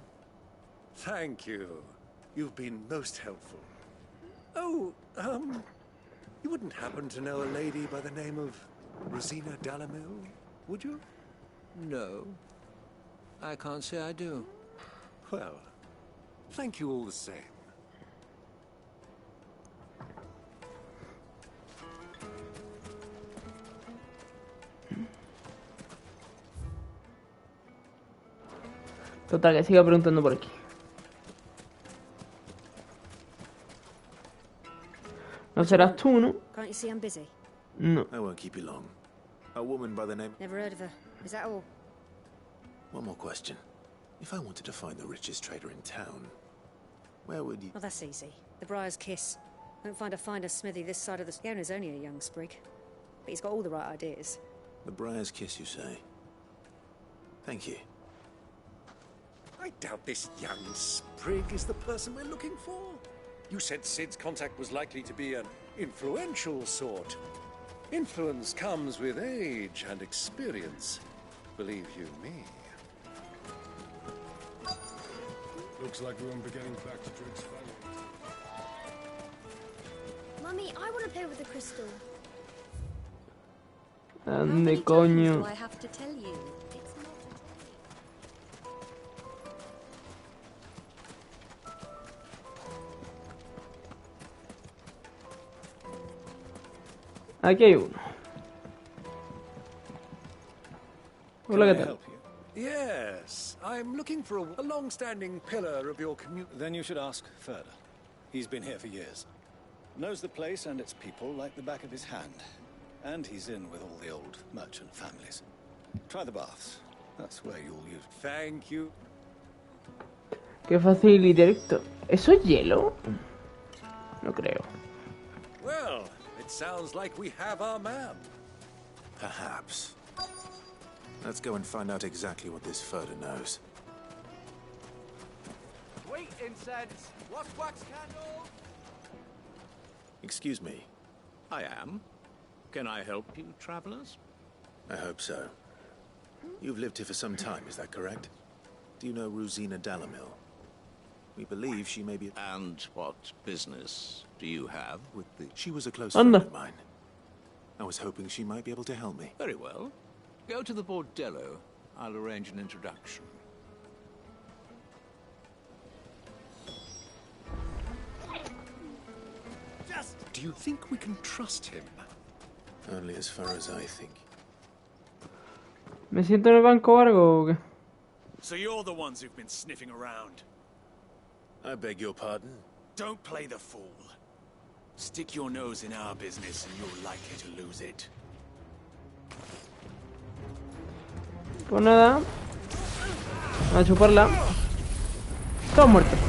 Thank you. You've been most helpful. Oh, you wouldn't happen to know a lady by the name of Rosina Dalamil, would you? No. I can't say I do. Well, thank you all the same. Total, que siga preguntando por aquí. No serás tú, ¿no? Can't you see I'm busy? No. I won't keep you long. A woman by the name... Never heard of her. Is that all? One more question. If I wanted to find the richest trader in town, where would you... Oh, that's easy. The Briar's Kiss. Won't find a finer smithy this side of the... The owner's only a young sprig. But he's got all the right ideas. The Briar's Kiss, you say? Thank you. I doubt this young sprig is the person we're looking for. You said Sid's contact was likely to be an influential sort. Influence comes with age and experience. Believe you me. Looks like we won't be getting back to Drake's Valley. Mummy, I want to play with the crystal. Ande, coño. Do I have to tell you? It's not Aquí hay uno. Hola, ¿qué tal? Yes, I'm looking for a long-standing pillar of your community. Then you should ask further. He's been here for years. Knows the place and its people like the back of his hand. And he's in with all the old merchant families. Try the baths. That's where you'll use... Thank you. Qué fácil y directo. ¿Eso es hielo? No creo. Well, it sounds like we have our man. Perhaps. Let's go and find out exactly what this Furder knows. Sweet incense. What's wax candles? Excuse me. I am. Can I help you, travelers? I hope so. You've lived here for some time, is that correct? Do you know Rosina Dalamil? We believe she may be... And what business do you have with the... She was a close friend of mine. I was hoping she might be able to help me. Very well. Go to the bordello. I'll arrange an introduction. Do you think we can trust him? Only as far as I think. ¿Me siento en el banco o algo o qué? So you're the ones who've been sniffing around. I beg your pardon? Don't play the fool. Stick your nose in our business and you're likely to lose it. Pues nada. A chuparla. Todos muertos.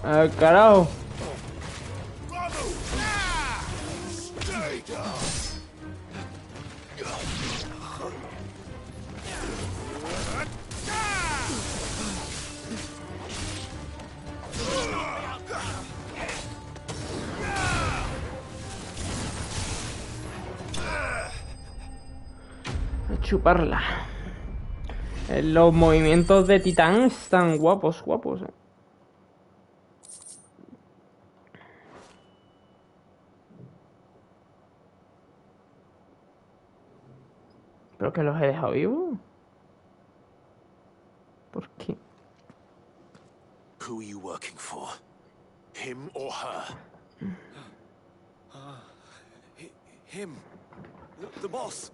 ¡Al carajo! A chuparla. Los movimientos de Titán están guapos, guapos. ¿Pero que los he dejado vivos? ¿Por qué? Who are you working for? Him or her? Him. The boss.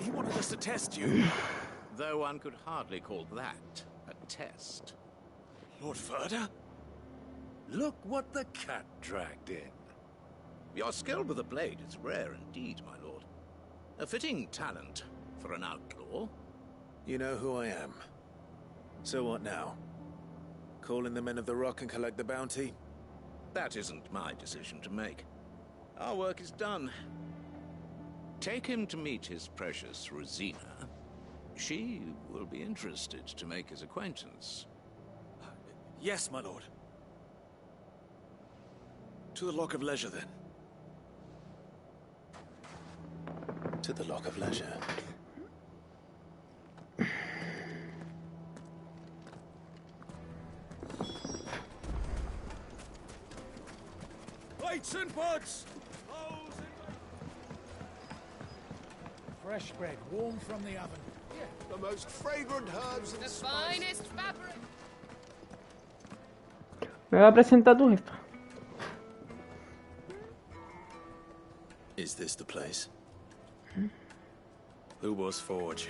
He wanted us to test you. Though one could hardly call that a test. Lord Ferda? Look what the cat dragged in. Your skill with the blade is rare indeed, my lord. A fitting talent for an outlaw. You know who I am. So what now? Call in the Men of the Rock and collect the bounty? That isn't my decision to make. Our work is done. Take him to meet his precious Rosina. She will be interested to make his acquaintance. Yes, my lord. To the Lock of Leisure, then. To the Lock of Leisure. Lights and buds! Fresh bread, warm from the oven. The most fragrant herbs and The spices. finest fabric. Me va a presentar tu jefa. Is this the place? Lubo's Forge.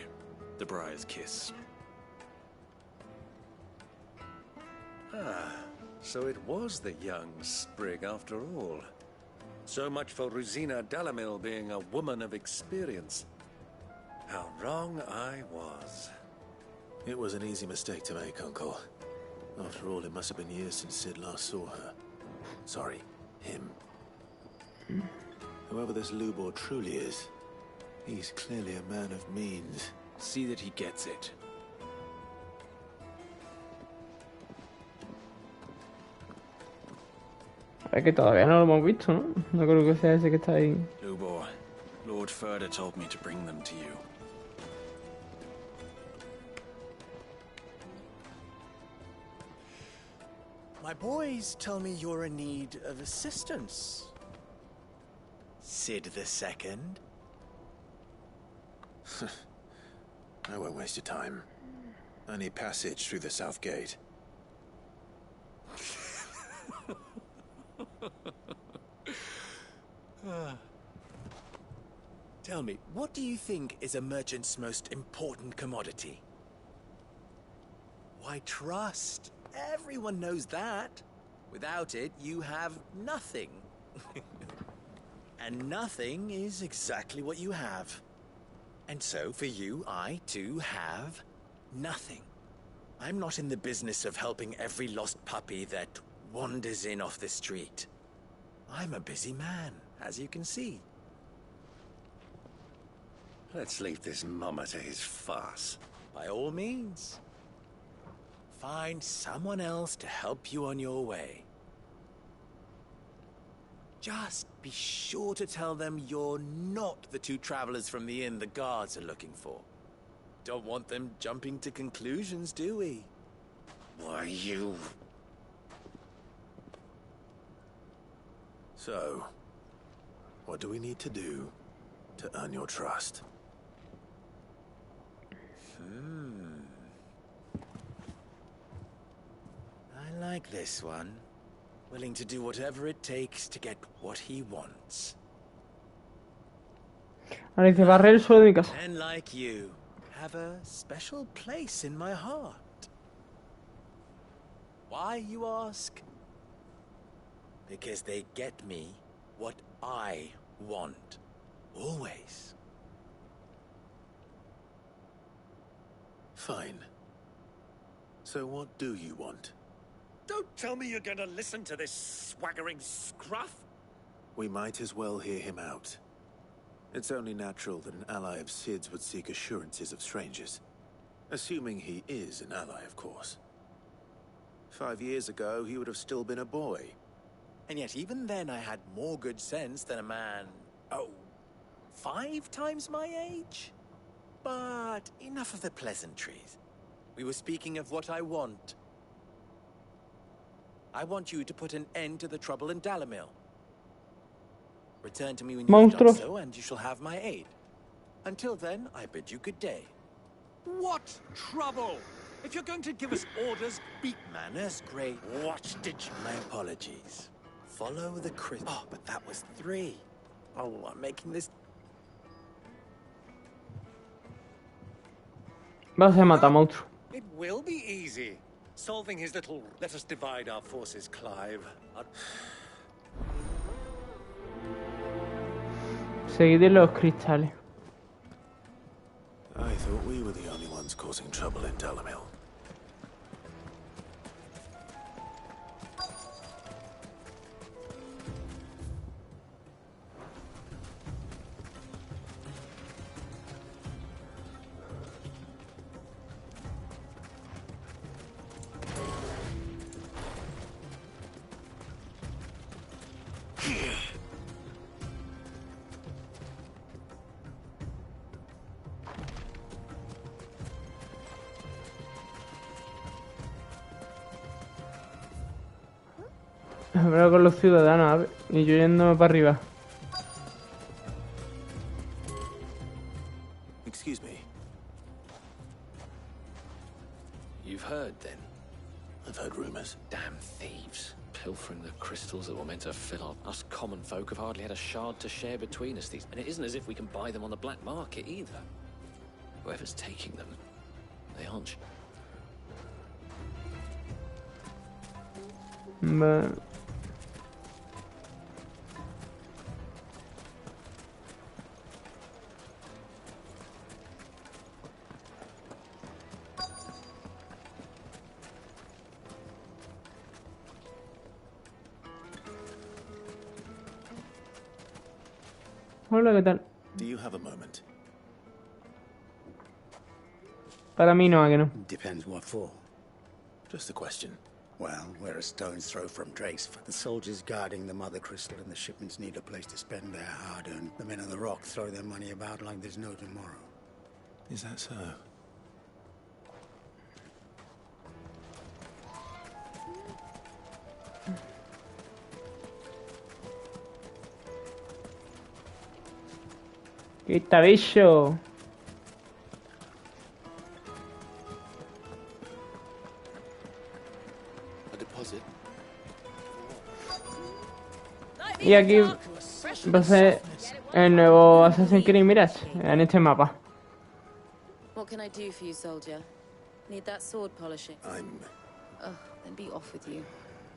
The Briar's Kiss. Ah, so it was the young sprig after all. So much for Rosina Dalamil being a woman of experience. How wrong I was. It was an easy mistake to make, Uncle. After all, it must have been years since Sid last saw her. Sorry, him. Whoever this Lubor truly is, he's clearly a man of means. See that he gets it. Es que todavía no lo hemos visto, ¿no? No creo que sea ese que está ahí. Lubor, Lord Ferda told me to bring them to you. My boys tell me you're in need of assistance. Sid the Second. I won't waste your time. I need passage through the south gate. Tell me, what do you think is a merchant's most important commodity? Why, trust. Everyone knows that. Without it, you have nothing. And nothing is exactly what you have. And so, for you, I, too, have nothing. I'm not in the business of helping every lost puppy that wanders in off the street. I'm a busy man, as you can see. Let's leave this mummer to his farce. By all means. Find someone else to help you on your way. Just be sure to tell them you're not the two travelers from the inn the guards are looking for. Don't want them jumping to conclusions, do we? Why, you... So, what do we need to do to earn your trust? I like this one. Willing to do whatever it takes to get what he wants. Ahora dice, barrer el suelo de mi casa. Men like you have a special place in my heart. Why, you ask? Because they get me what I want. Always. Fine. So what do you want? Don't tell me you're going to listen to this swaggering scruff. We might as well hear him out. It's only natural that an ally of Sid's would seek assurances of strangers. Assuming he is an ally, of course. 5 years ago, he would have still been a boy. And yet even then I had more good sense than a man, 5 times my age? But enough of the pleasantries. We were speaking of what I want. I want you to put an end to the trouble in Dalamil. Return to me when you have done so, and you shall have my aid. Until then, I bid you good day. What trouble? If you're going to give us orders, be... Manners, great. What did you... My apologies. Follow the crystal. Oh, but that was 3. Oh, I'm making this... Vas a matar monstruo. It will be easy. Solving his little... Let us divide our forces, Clive. Seguid los cristales. I thought we were the only ones causing trouble in Dalamil. Hablar con los ciudadanos, a ver, y yo yéndome para arriba. Excuse me. You've heard, then? I've heard rumors. Damn thieves. Pilfering the crystals that were meant to fill up. Us common folk have hardly had a shard to share between us. And it isn't as if we can buy them on the black market, either. Whoever's taking them, they aren't... Vale. Hola, ¿qué tal? Do you have a moment? Para mí no, ¿a que no? Depends what for. Just a question. Well, we're a stone's throw from Drake's. The soldiers guarding the Mother Crystal and the shipments need a place to spend their hard-earned. The men of the Rock throw their money about like there's no tomorrow. Is that so? ¡Quita, bicho! Y aquí va a ser el nuevo Assassin's Creed Mirage en este mapa. What can I do for you, soldier? Need that sword polishing? Oh, then be off with you.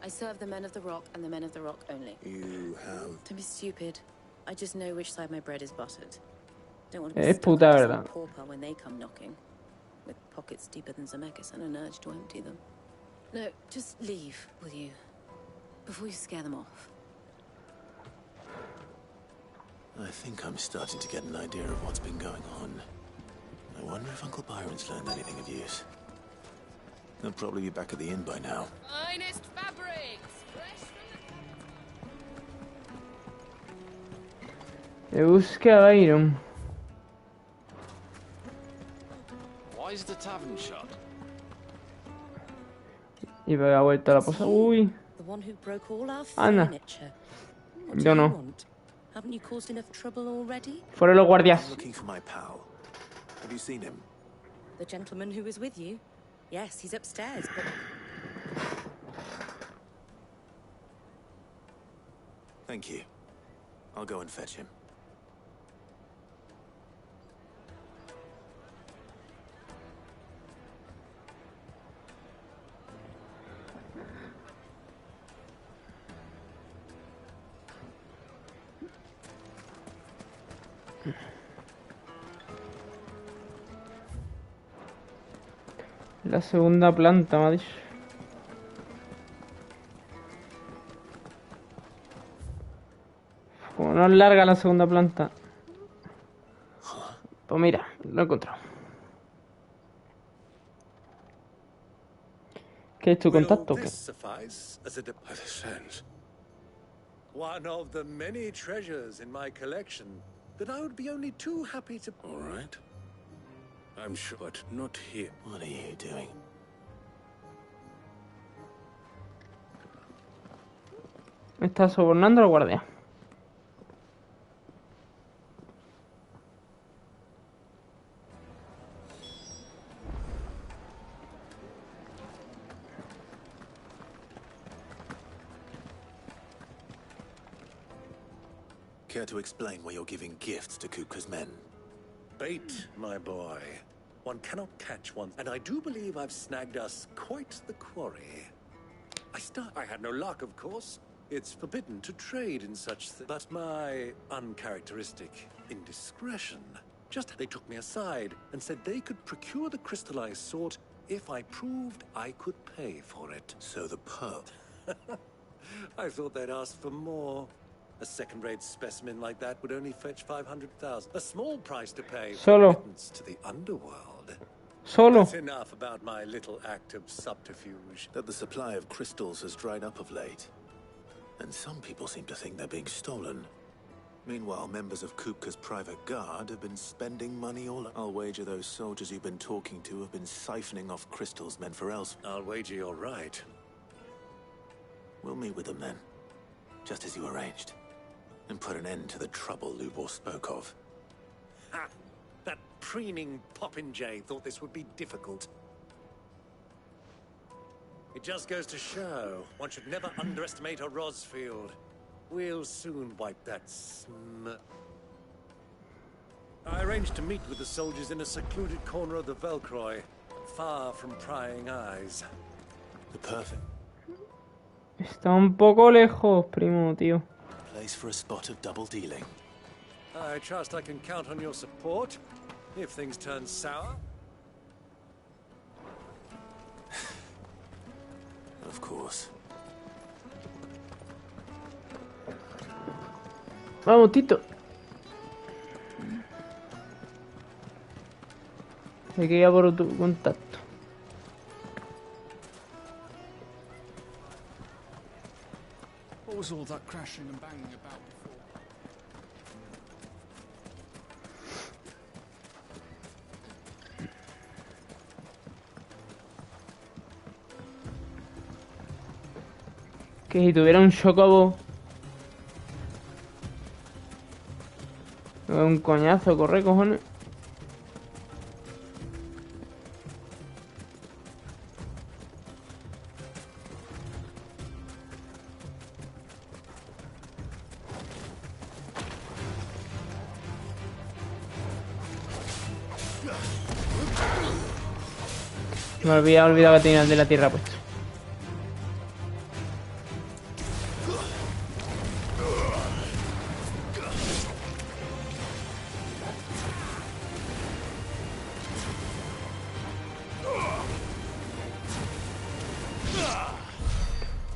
I serve the men of the Rock and the men of the Rock only. You have... Don't be stupid. I just know which side my bread is buttered. Don't want to Es be puta stuck verdad. as a pauper when they come knocking, with pockets deeper than Zemeckis and an urge to empty them. No, just leave, will you? Before you scare them off. I think I'm starting to get an idea of what's been going on. I wonder if Uncle Byron's learned anything of use. He'll probably be back at the inn by now. Finest fabrics, fresh from Le busca a Byron. Why is the tavern shut? Y pega vuelta a la posa. Uy. The one who broke all our Anda. furniture. What do Yo you no. want? Haven't you caused enough trouble already? Fueron los I'm guardias. looking for my pal. Have you seen him? The gentleman who was with you? Yes, he's upstairs, but... Thank you. I'll go and fetch him. La segunda planta, me ha dicho. Como no es larga la segunda planta. Pues mira, lo he encontrado. ¿Qué es tu contacto? Will this suffice as a deposit? One of the many treasures in my collection that I would be only too happy to... All right. I'm sure, but not here. What are you doing? Me está sobornando al guardia. Care to explain why you're giving gifts to Kupka's men? Bait, my boy. One cannot catch one, and I do believe I've snagged us quite the quarry. I had no luck, of course. It's forbidden to trade in such things. But my uncharacteristic indiscretion. Just they took me aside and said they could procure the crystal I sought if I proved I could pay for it. So the pearl. I thought they'd ask for more. A second-rate specimen like that would only fetch 500,000. A small price to pay for admittance to the underworld. That's enough about my little act of subterfuge. That the supply of crystals has dried up of late. And some people seem to think they're being stolen. Meanwhile, members of Kupka's private guard have been spending money all... I'll wager those soldiers you've been talking to have been siphoning off crystals meant for else. I'll wager you're right. We'll meet with them then. Just as you arranged. And put an end to the trouble Lubor spoke of. Ha! That preening popinjay thought this would be difficult. It just goes to show, one should never underestimate a Rosfield. We'll soon wipe that I arranged to meet with the soldiers in a secluded corner of the Velcroy, far from prying eyes. The perfect Está un poco lejos, primo, tío. place for a spot of double dealing. I trust I can count on your support if things turn sour. Of course. Vamos, Tito. Hay que ir a por tu contacto. What was all that crashing and banging about before? Que si tuviera un chocobo. Un coñazo, corre, cojones. Me había olvidado que tenía el de la tierra puesto.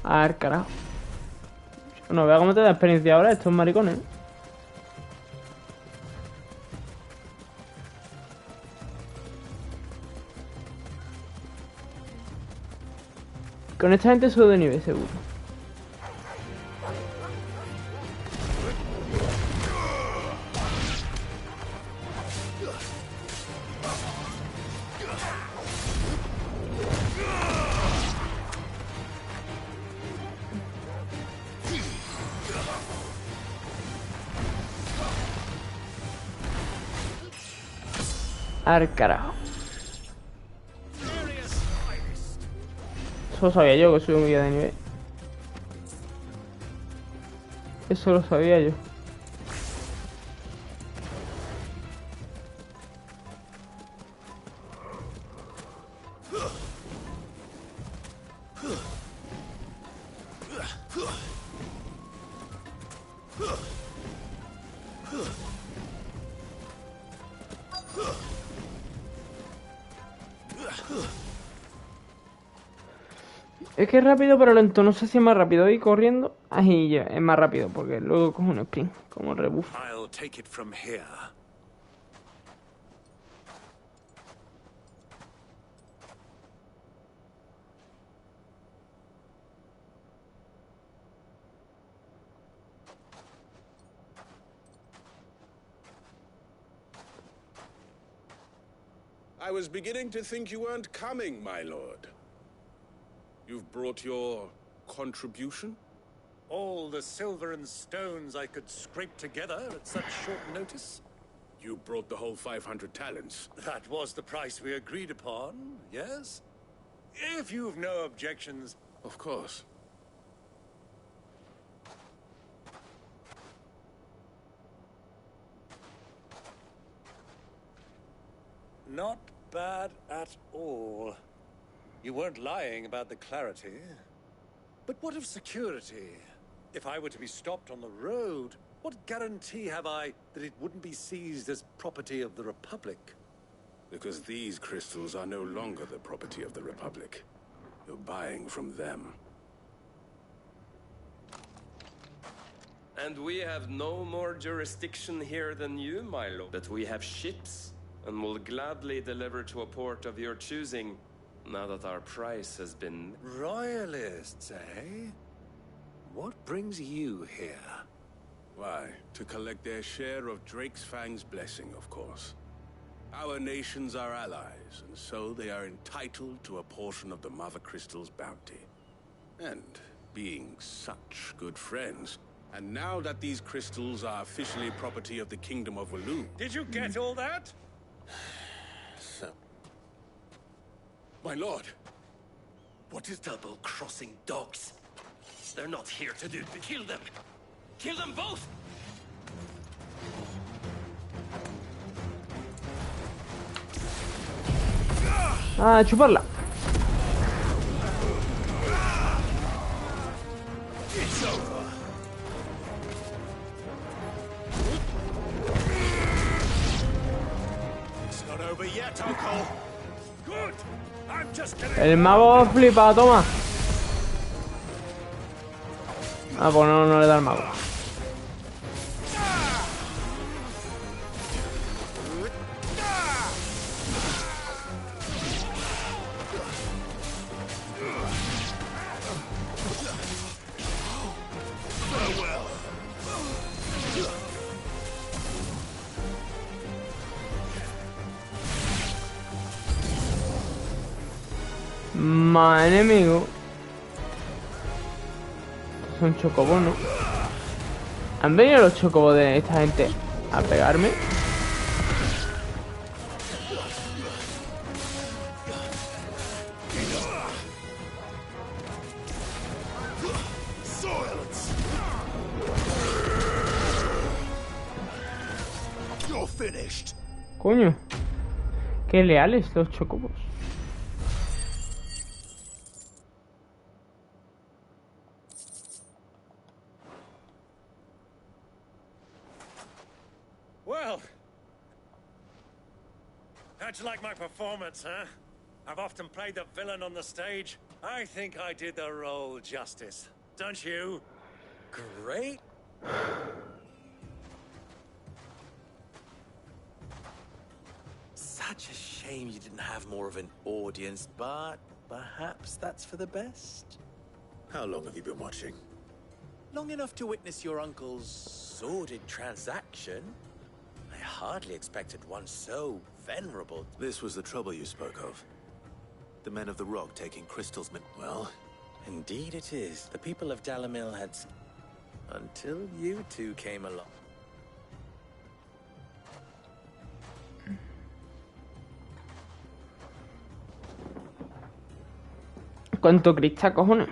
A ver, carajo. Bueno, vea cómo te da experiencia ahora estos maricones. Con esta gente subo de nivel, seguro. A ver, carajo. Eso lo sabía yo, que soy un guía de nivel. Eso lo sabía yo. Es que es rápido pero lento, no sé si es más rápido ir corriendo. Ahí ya, es más rápido porque luego coge un sprint, como rebuff. I'll take it from here. I was beginning to think you weren't coming, my lord. You've brought your contribution? All the silver and stones I could scrape together at such short notice. You brought the whole 500 talents. That was the price we agreed upon, yes? If you've no objections. Of course. Not bad at all. You weren't lying about the clarity. But what of security? If I were to be stopped on the road, what guarantee have I that it wouldn't be seized as property of the Republic? Because these crystals are no longer the property of the Republic. You're buying from them. And we have no more jurisdiction here than you, my lord. But we have ships, and will gladly deliver to a port of your choosing, now that our price has been... Royalists, eh? What brings you here? Why, to collect their share of Drake's Fang's blessing, of course. Our nations are allies, and so they are entitled to a portion of the Mother Crystal's bounty. And being such good friends, and now that these crystals are officially property of the Kingdom of Walloon... Did you get all that? So... My lord! What is double-crossing dogs? They're not here to do... Kill them! Kill them both! Ah, chuparla. It's over. It's not over yet, Uncle. Good. I'm just getting... El mago flipa, toma. Ah, pues no le da el mago. Más enemigo. Son chocobos, ¿no? ¿Han venido los chocobos de esta gente a pegarme? Coño. Qué leales los chocobos. Well, how'd you like my performance, huh? I've often played the villain on the stage. I think I did the role justice. Don't you? Great. Such a shame you didn't have more of an audience, but perhaps that's for the best. How long have you been watching? Long enough to witness your uncle's sordid transaction. I hardly expected one so venerable. This was the trouble you spoke of. The men of the Rock taking crystals meant... Well, indeed it is. The people of Dalamil had... until you two came along. ¿Cuánto crista, cojones?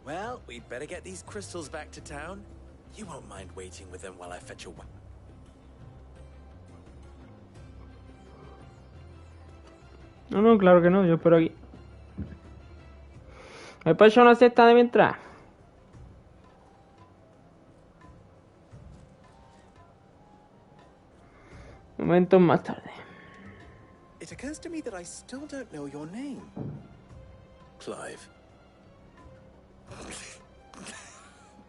Well, we'd better get these crystals back to town. You won't mind waiting with them while I fetch a... No, no, claro que no, yo espero aquí. ¿Me puedes echar una cesta de mientras? Momentos más tarde. It occurs to me that I still don't know your name. Clive.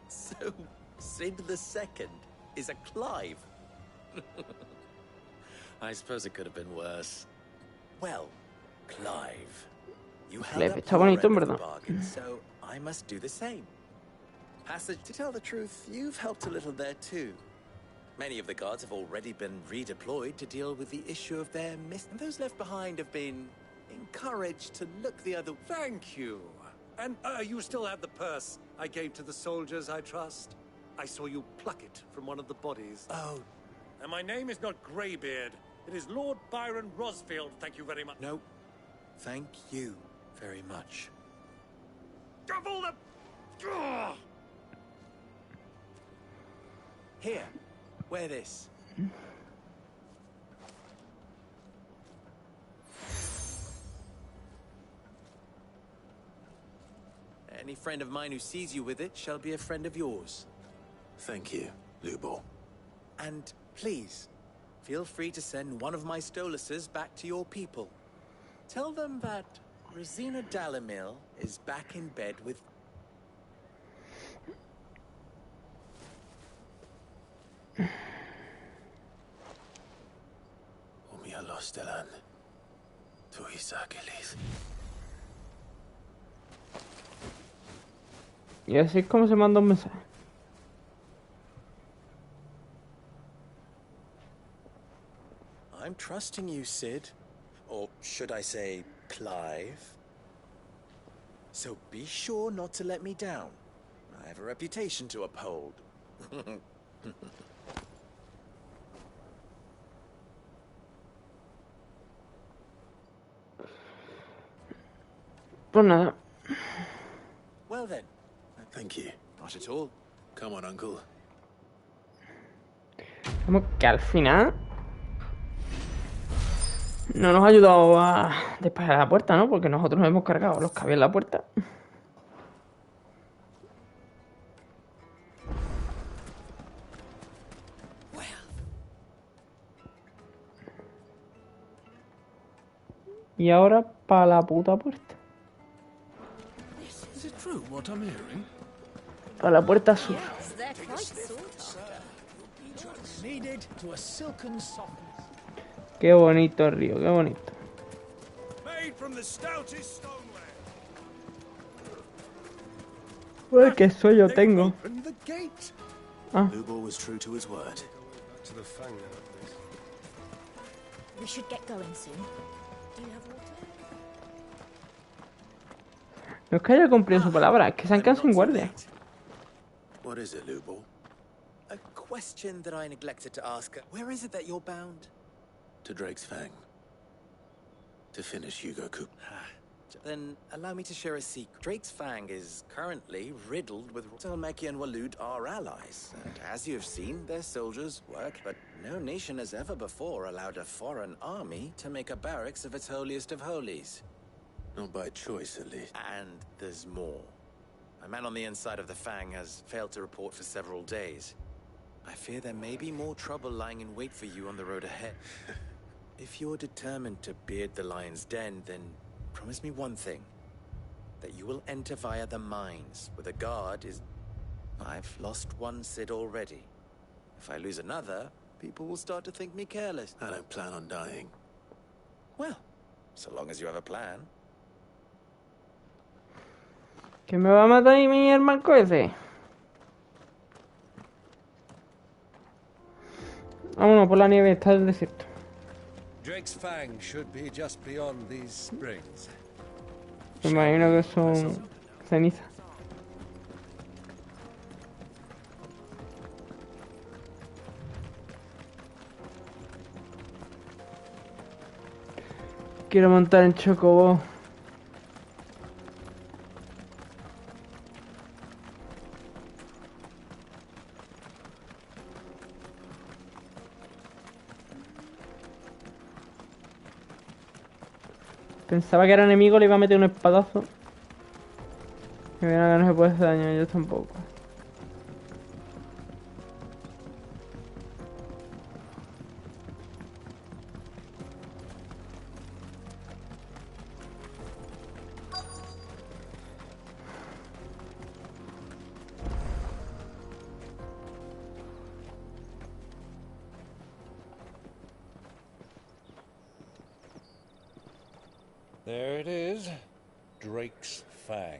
So, Sid the Second is a Clive? I suppose it could have been worse. Well, Clive, you held up Está your bonito, en end of the verdad. bargain, so I must do the same. Passage, to tell the truth, you've helped a little there too. Many of the guards have already been redeployed to deal with the issue of their miss, and those left behind have been encouraged to look the other way. Thank you. And you still have the purse I gave to the soldiers, I trust? I saw you pluck it from one of the bodies. Oh. And my name is not Greybeard. It is Lord Byron Rosfield, thank you very much. No. Thank you very much. Double the... Ugh! Here, wear this. Any friend of mine who sees you with it shall be a friend of yours. Thank you, Lubor. And please, feel free to send one of my Stoluses back to your people. Tell them that Rosina Dalamil is back in bed with... Umia Lostelan. Tu Isakelis. Y así es como se manda un mensaje. I'm trusting you, Sid. Or should I say, Clive? So be sure not to let me down. I have a reputation to uphold. Pues nada. Well then. Thank you. Not at all. Come on, Uncle. Como que al final no nos ha ayudado a disparar la puerta, ¿no? Porque nosotros nos hemos cargado los que había en la puerta. Y ahora para la puta puerta. Is it true what I'm hearing? Para la puerta sur. Yes, they're quite sought after. Needed to a silken softness. Qué bonito el río, qué bonito. Made from the stoutest stoneware. Uy, qué sueño tengo. Open the gate. Ah. Lubor was true to his word. To the fang now, please. We should get going soon. Do you have water? No es que haya cumplido su palabra, es que se han quedado sin guardia. What is it, Lubor? A question that I neglected to ask. Where is it that you're bound? To Drake's Fang. To finish Hugo Coop. Then allow me to share a secret. Drake's Fang is currently riddled with... Talmeki and Walud are allies. And as you have seen, their soldiers work, but no nation has ever before allowed a foreign army to make a barracks of its holiest of holies. Not by choice, at least. And there's more. A man on the inside of the Fang has failed to report for several days. I fear there may be more trouble lying in wait for you on the road ahead. If you're determined to beard the lion's den, then promise me one thing. That you will enter via the mines, where the guard is... I've lost one Sid already. If I lose another, people will start to think me careless. I don't plan on dying. Well, so long as you have a plan. ¿Que me va a matar ahí mi hermano ese? Vámonos por la nieve, está el desierto. Drake's Fang should be just beyond these springs. Me imagino que son cenizas. Quiero montar en Chocobo. Pensaba que era enemigo, le iba a meter un espadazo. Que bien que no se puede hacer daño, yo tampoco. There it is. Drake's Fang.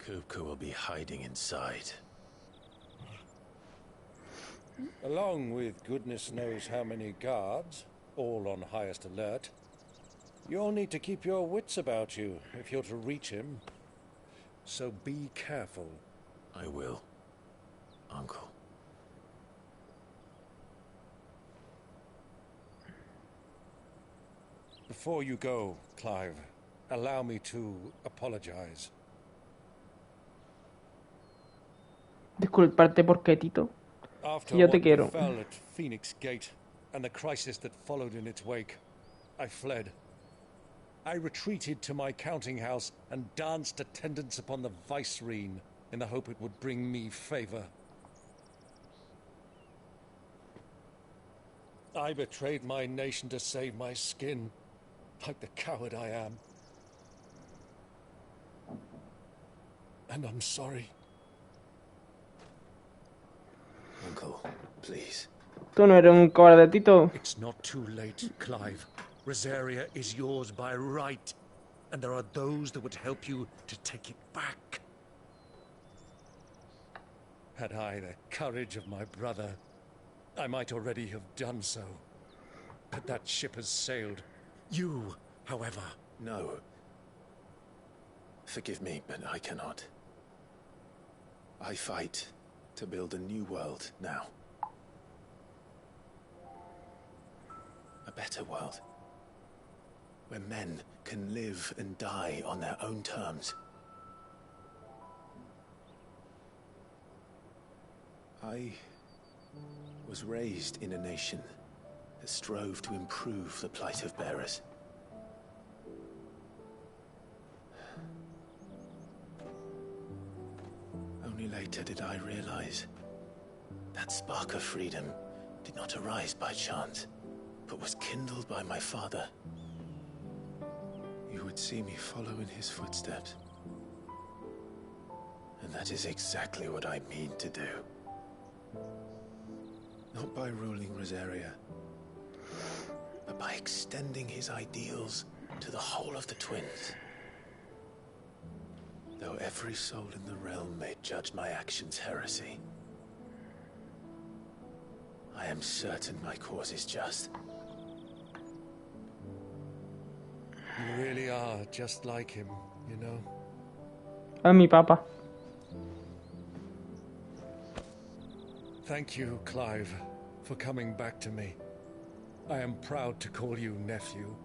Kupka will be hiding inside. Along with goodness knows how many guards, all on highest alert. You'll need to keep your wits about you if you're to reach him. So be careful. I will, Uncle. Before you go, Clive, allow me to apologize. Disculparte porque, Tito. After Yo te what quiero. befell at Phoenix Gate and the crisis that followed in its wake, I fled. I retreated to my counting house and danced attendance upon the vicereine in the hope it would bring me favor. I betrayed my nation to save my skin, like the coward I am. And I'm sorry. Uncle, please. Tú no eres un cobarde, Tito. It's not too late, Clive. Rosaria is yours by right, and there are those that would help you to take it back. Had I the courage of my brother, I might already have done so. But that ship has sailed. You, however... No. Forgive me, but I cannot. I fight to build a new world now. A better world. Where men can live and die on their own terms. I was raised in a nation that strove to improve the plight of bearers. Only later did I realize that spark of freedom did not arise by chance, but was kindled by my father. You would see me follow in his footsteps. And that is exactly what I mean to do. Not by ruling Rosaria, but by extending his ideals to the whole of the twins. Though every soul in the realm may judge my actions heresy, I am certain my cause is just. You really are just like him, you know? A mi papá. Thank you, Clive, for coming back to me. I am proud to call you nephew.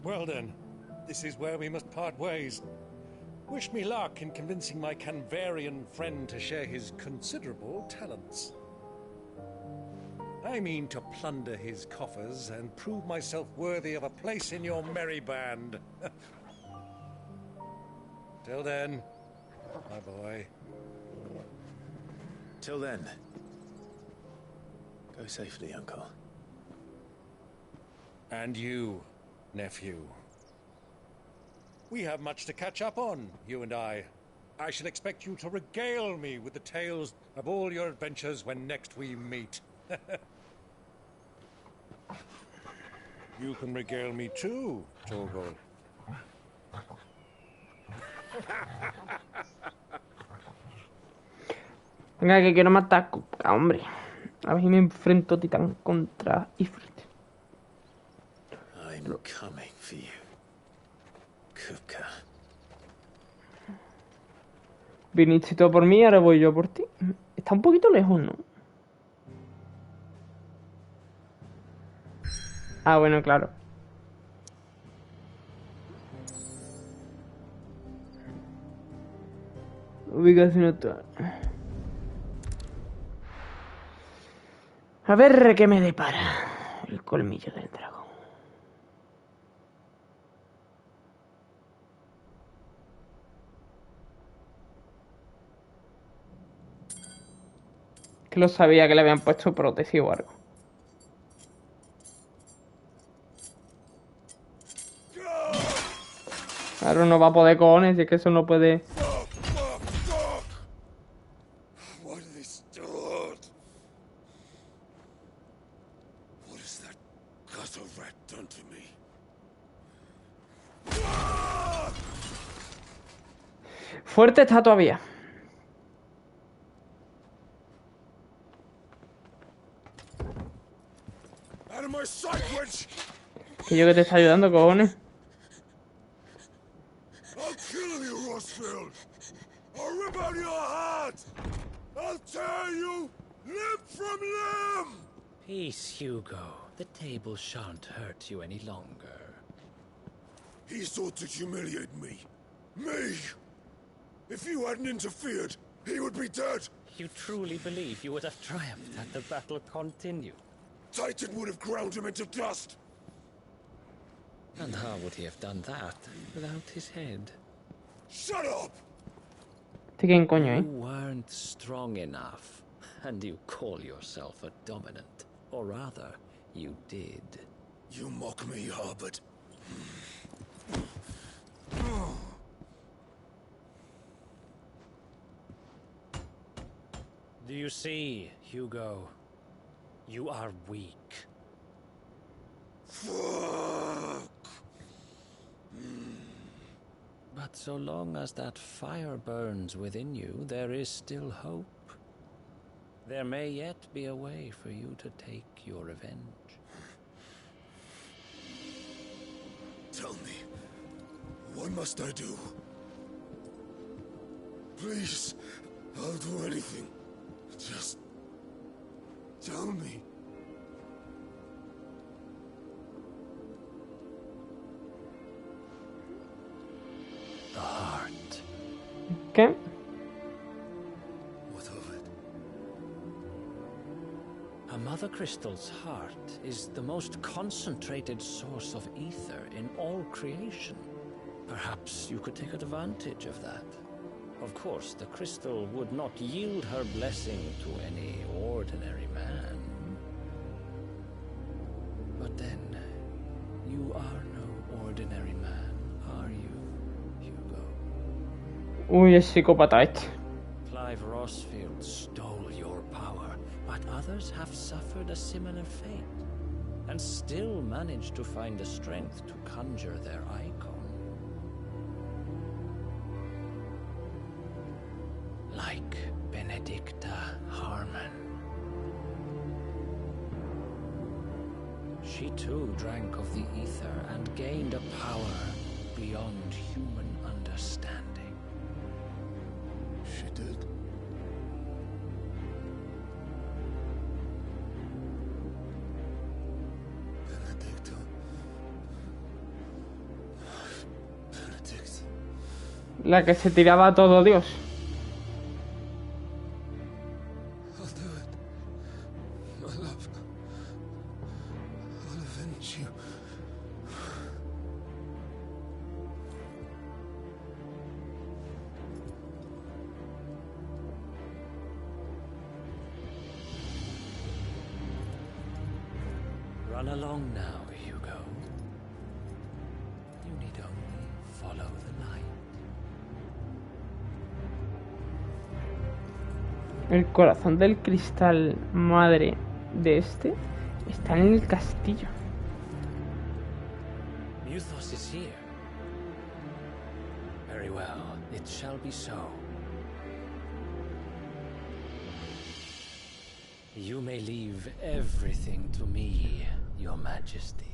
Well then, this is where we must part ways. Wish me luck in convincing my Canvarian friend to share his considerable talents. I mean to plunder his coffers and prove myself worthy of a place in your merry band. Till then, my boy. Till then, go safely, Uncle. And you, nephew. We have much to catch up on, you and I. I shall expect you to regale me with the tales of all your adventures when next we meet. You can regale me too, Torgal. Venga, que quiero matar a Kupka, hombre. A ver si me enfrento titán contra Ifrit. I'm coming for you, Kupka. Viniste todo por mí, ahora voy yo por ti. Está un poquito lejos, ¿no? Ah, bueno, claro. Ubicación actual. A ver qué me depara el colmillo del dragón. Que lo sabía que le habían puesto prótesis o algo. Claro, no va a poder cojones, si es que eso no puede... Why do they start? What has that gutter rat done to me? Fuerte está todavía. Out of my sight, wench! Que yo que te está ayudando, cojones. I'll kill you, Rossfield! I'll rip out your heart! I'll tear you limb from limb! Peace, Hugo. The table shan't hurt you any longer. He sought to humiliate me. Me! If you hadn't interfered, he would be dead! You truly believe you would have triumphed had the battle continued? Titan would have ground him into dust! And how would he have done that without his head? Shut up! ¿Quién coño, You weren't strong enough, and you call yourself a dominant. Or rather, you did. You mock me, Harbert. Do you see, Hugo? You are weak. Fuck! But so long as that fire burns within you, there is still hope. There may yet be a way for you to take your revenge. Tell me, what must I do? Please, I'll do anything. Just tell me. The heart. ¿Qué? What of it? A Mother Crystal's heart is the most concentrated source of ether in all creation. Perhaps you could take advantage of that. Of course, the crystal would not yield her blessing to any ordinary man. But then, you are no ordinary man, are you, Hugo? Uy, es psicópata este. Clive Rossfield stole your power, but others have suffered a similar fate, and still managed to find the strength to conjure their icon. Like Benedicta Harmon. She too drank of the ether and gained a power beyond human understanding. She did. Benedicta. Benedict. La que se tiraba a todo Dios. I'll do it. My love. I'll avenge you. Run along now, Hugo. You need only follow the light. El corazón del cristal madre de este está en el castillo. Muthos is here. Very well, it shall be so. You may leave everything to me, Your Majesty.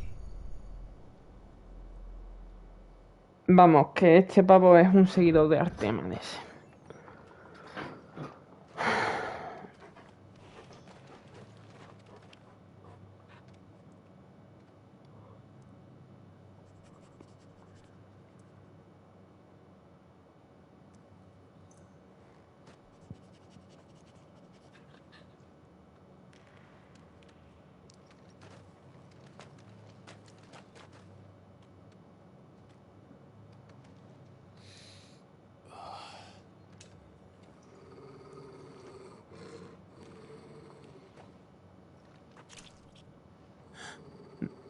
Vamos, que este pavo es un seguidor de Artemanes.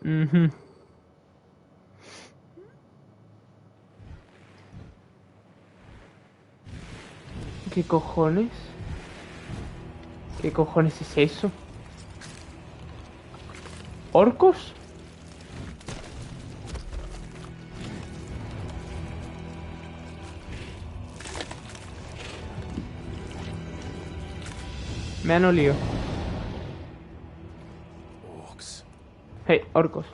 Mhm. ¿Qué cojones? ¿Qué cojones es eso? ¿Orcos? Me han olido. Hey, orcos.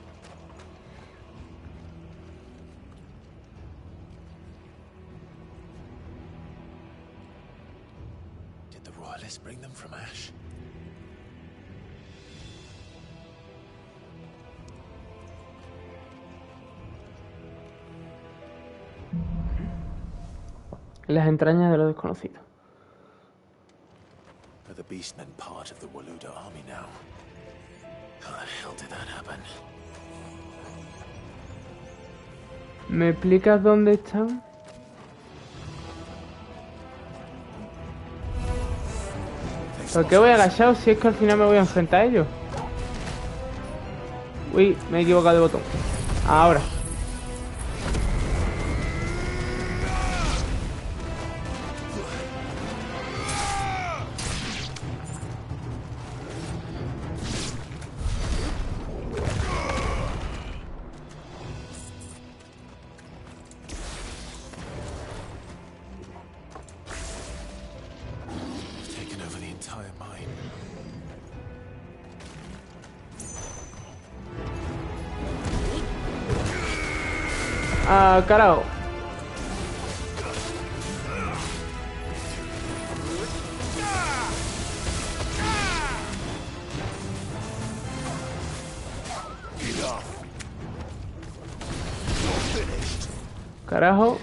Did the royalists bring them from Ash? Las entrañas de lo desconocido. Are the beastmen part of the Waluda army now? How the hell did that happen? ¿Me explicas dónde están? ¿Por qué voy agachado si es que al final me voy a enfrentar a ellos? Uy, me he equivocado de botón. Ahora. Taken over the entire mine. Ah, carajo. Carajo.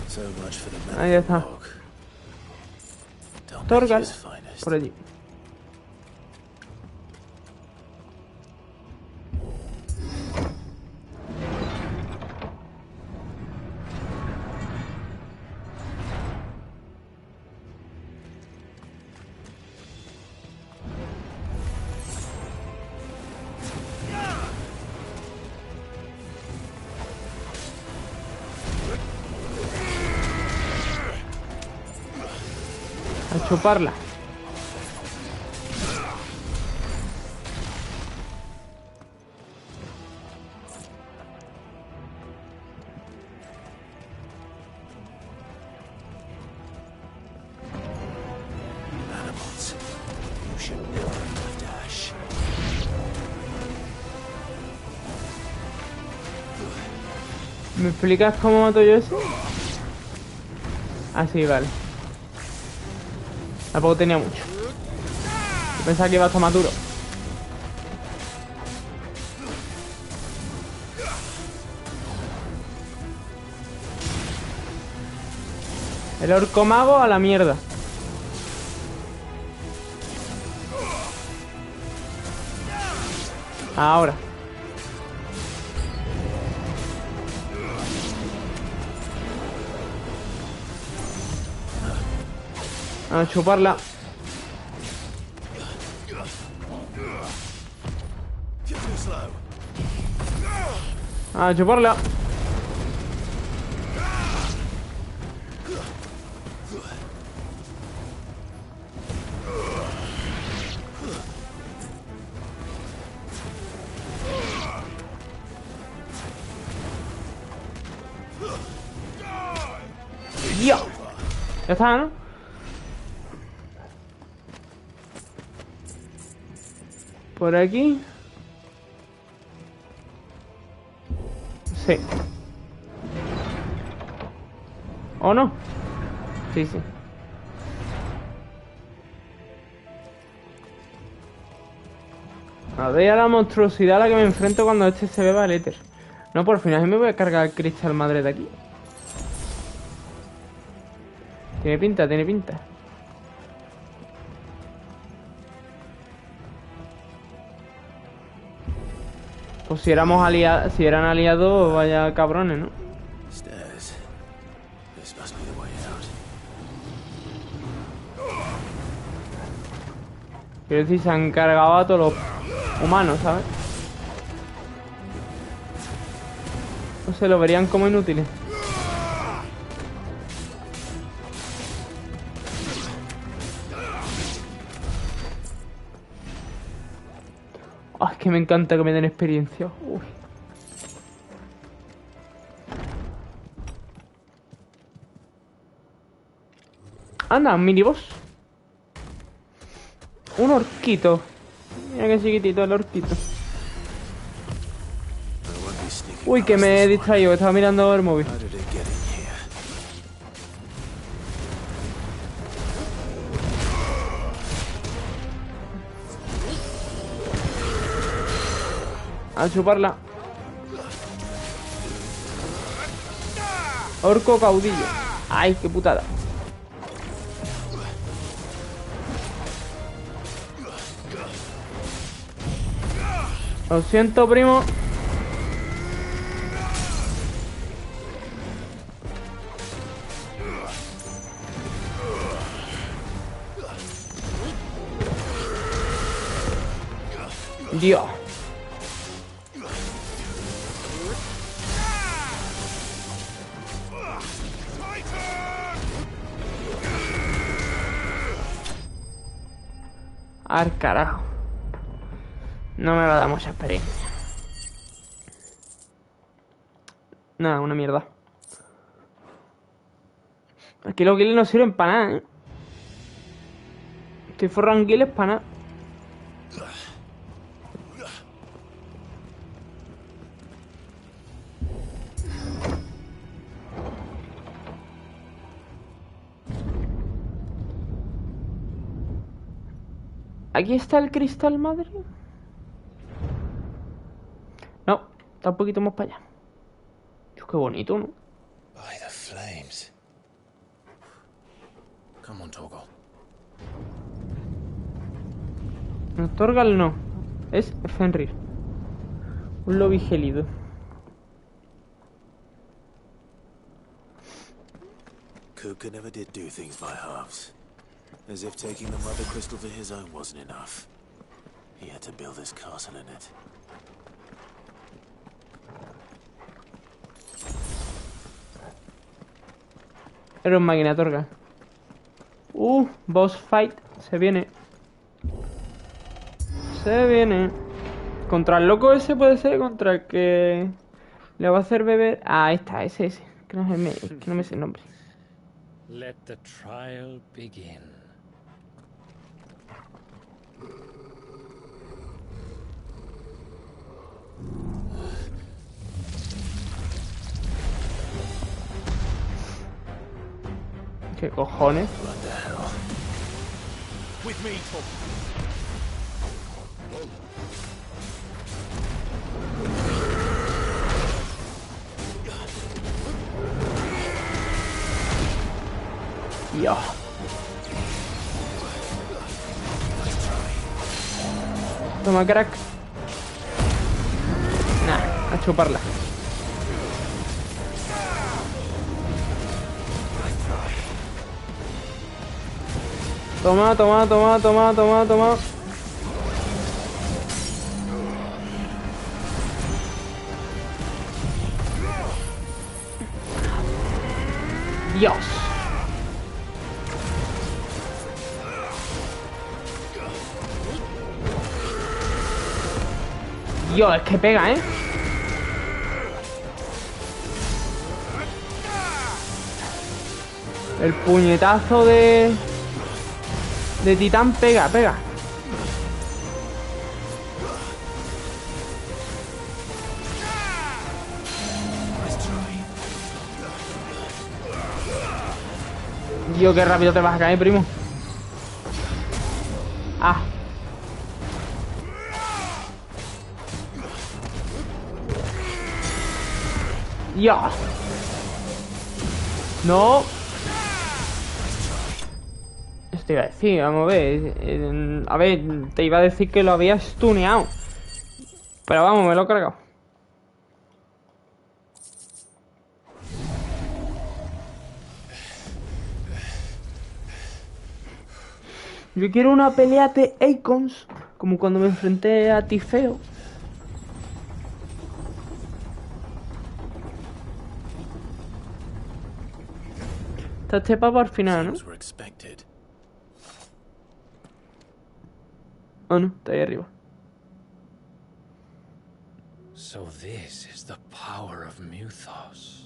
So much for the Ahí está. Torgal. Por allí. A chuparla. Animals. You should never have left Ash. ¿Me explicas cómo mato yo ese? Ah, sí, vale. Tampoco tenía mucho. Yo pensaba que iba a estar más duro. El orco mago a la mierda. Ahora. A chuparla. A chuparla. ¡Ya! Ya está, ¿no? Por aquí. Sí. ¿O no? Sí, sí. A ver a la monstruosidad a la que me enfrento cuando este se beba el éter. No, por fin, me voy a cargar el cristal madre de aquí. Tiene pinta, tiene pinta. Pues si éramos aliados, si eran aliados, vaya cabrones, ¿no? Stairs. This must be the way out. Quiero decir, se han cargado a todos los humanos, ¿sabes? No sé, lo verían como inútiles. Es que me encanta que me den experiencia. Uy. Anda, un miniboss. Un orquito. Mira qué chiquitito el orquito. Uy, que me he distraído, estaba mirando el móvil. A chuparla. Orco caudillo. Ay, qué putada. Lo siento, primo. Dios. Al carajo. No me va a dar mucha experiencia. Nada, una mierda. Aquí los guiles no sirven para nada, ¿eh? Estoy forrando guiles para nada. ¿Aquí está el cristal madre? No, está un poquito más para allá. Dios, qué bonito, ¿no? By the flames. Come on, Torgal. No, Torgal no. Es Fenrir. Un lobby gélido. Kuka never did do things by halves. As if taking the Mother Crystal for his own wasn't enough. He had to build his castle in it. Era un máquina, Torgal. Boss fight. Se viene. Se viene. Contra el loco ese puede ser. Contra el que le va a hacer beber. Ah, ahí está, ese. Que no me sé el nombre. Let the trial begin. ¿Qué cojones? With me, Dios. Toma, crack. Nah, a chuparla. Toma, toma, toma, toma, toma, toma. Dios. Dios, es que pega, ¿eh? El puñetazo de titán pega. Dios, qué rápido te vas a caer, primo. Ah. Dios. No. Esto te iba a decir, vamos a ver. A ver, te iba a decir que lo había stuneado. Pero vamos, me lo he cargado. Yo quiero una pelea de Icons, como cuando me enfrenté a Tifeo. Está este pavo al final, ¿no? Were expected. Oh, no, está ahí arriba. So this is the power of Muthos.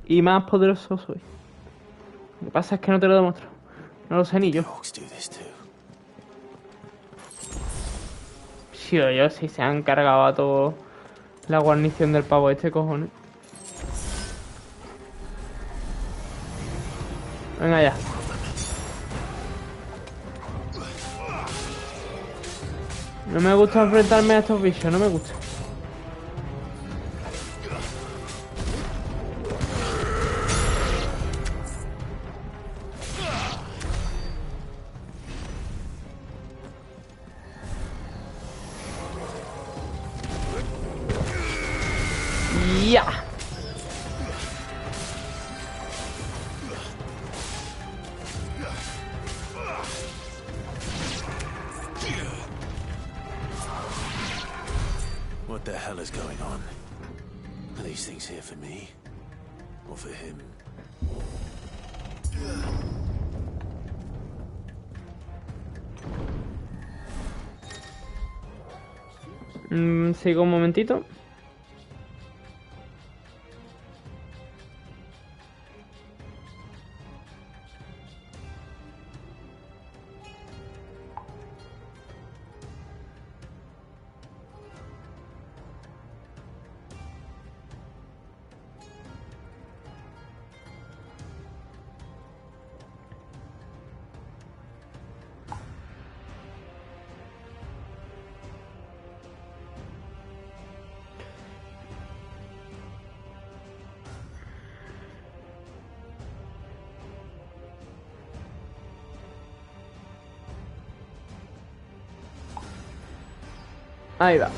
Y más poderoso soy. Lo que pasa es que no te lo demuestro. No lo sé ni yo. Sí, o yo sí se han cargado a todo la guarnición del pavo este, cojones. Venga ya. No me gusta enfrentarme a estos bichos, no me gusta. ¡Ya! What the hell is going on? Are these things here for me? Or for him? Sigo un momentito. Ahí va.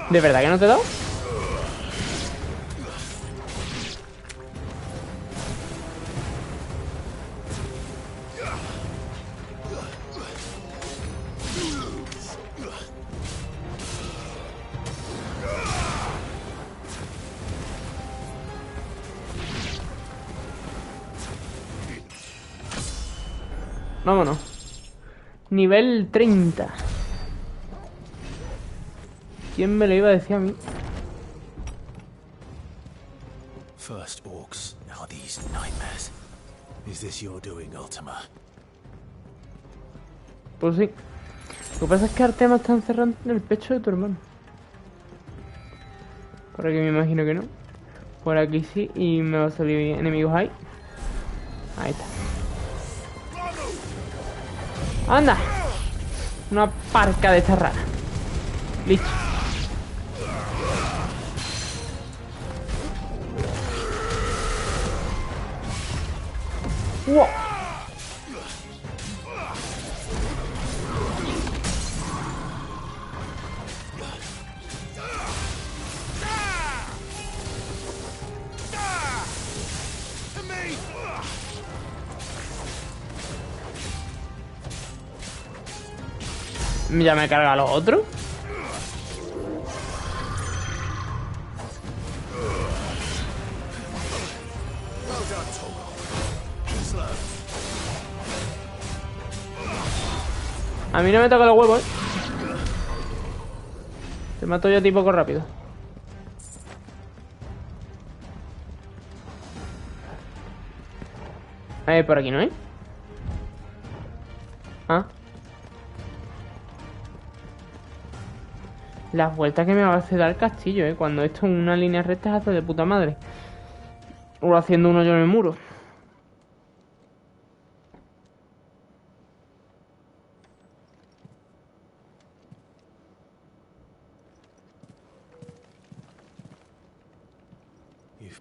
¿De verdad que no te he dado? Vámonos. Nivel 30. ¿Quién me lo iba a decir a mí? First orcs, now these nightmares. Is this your doing, Ultima? Pues sí. Lo que pasa es que Artema está encerrado en el pecho de tu hermano. Por aquí me imagino que no. Por aquí sí. Y me va a salir enemigos ahí. Ahí está. ¡Anda! Una parca de esta rara. Listo. ¡Wow! ¿Ya me carga los otros? A mí no me toca los huevos, Te mato yo a ti poco rápido. Por aquí no hay. Ah. Las vueltas que me va a hacer dar el castillo, cuando esto en una línea recta se hace de puta madre. O haciendo un hoyo en el muro.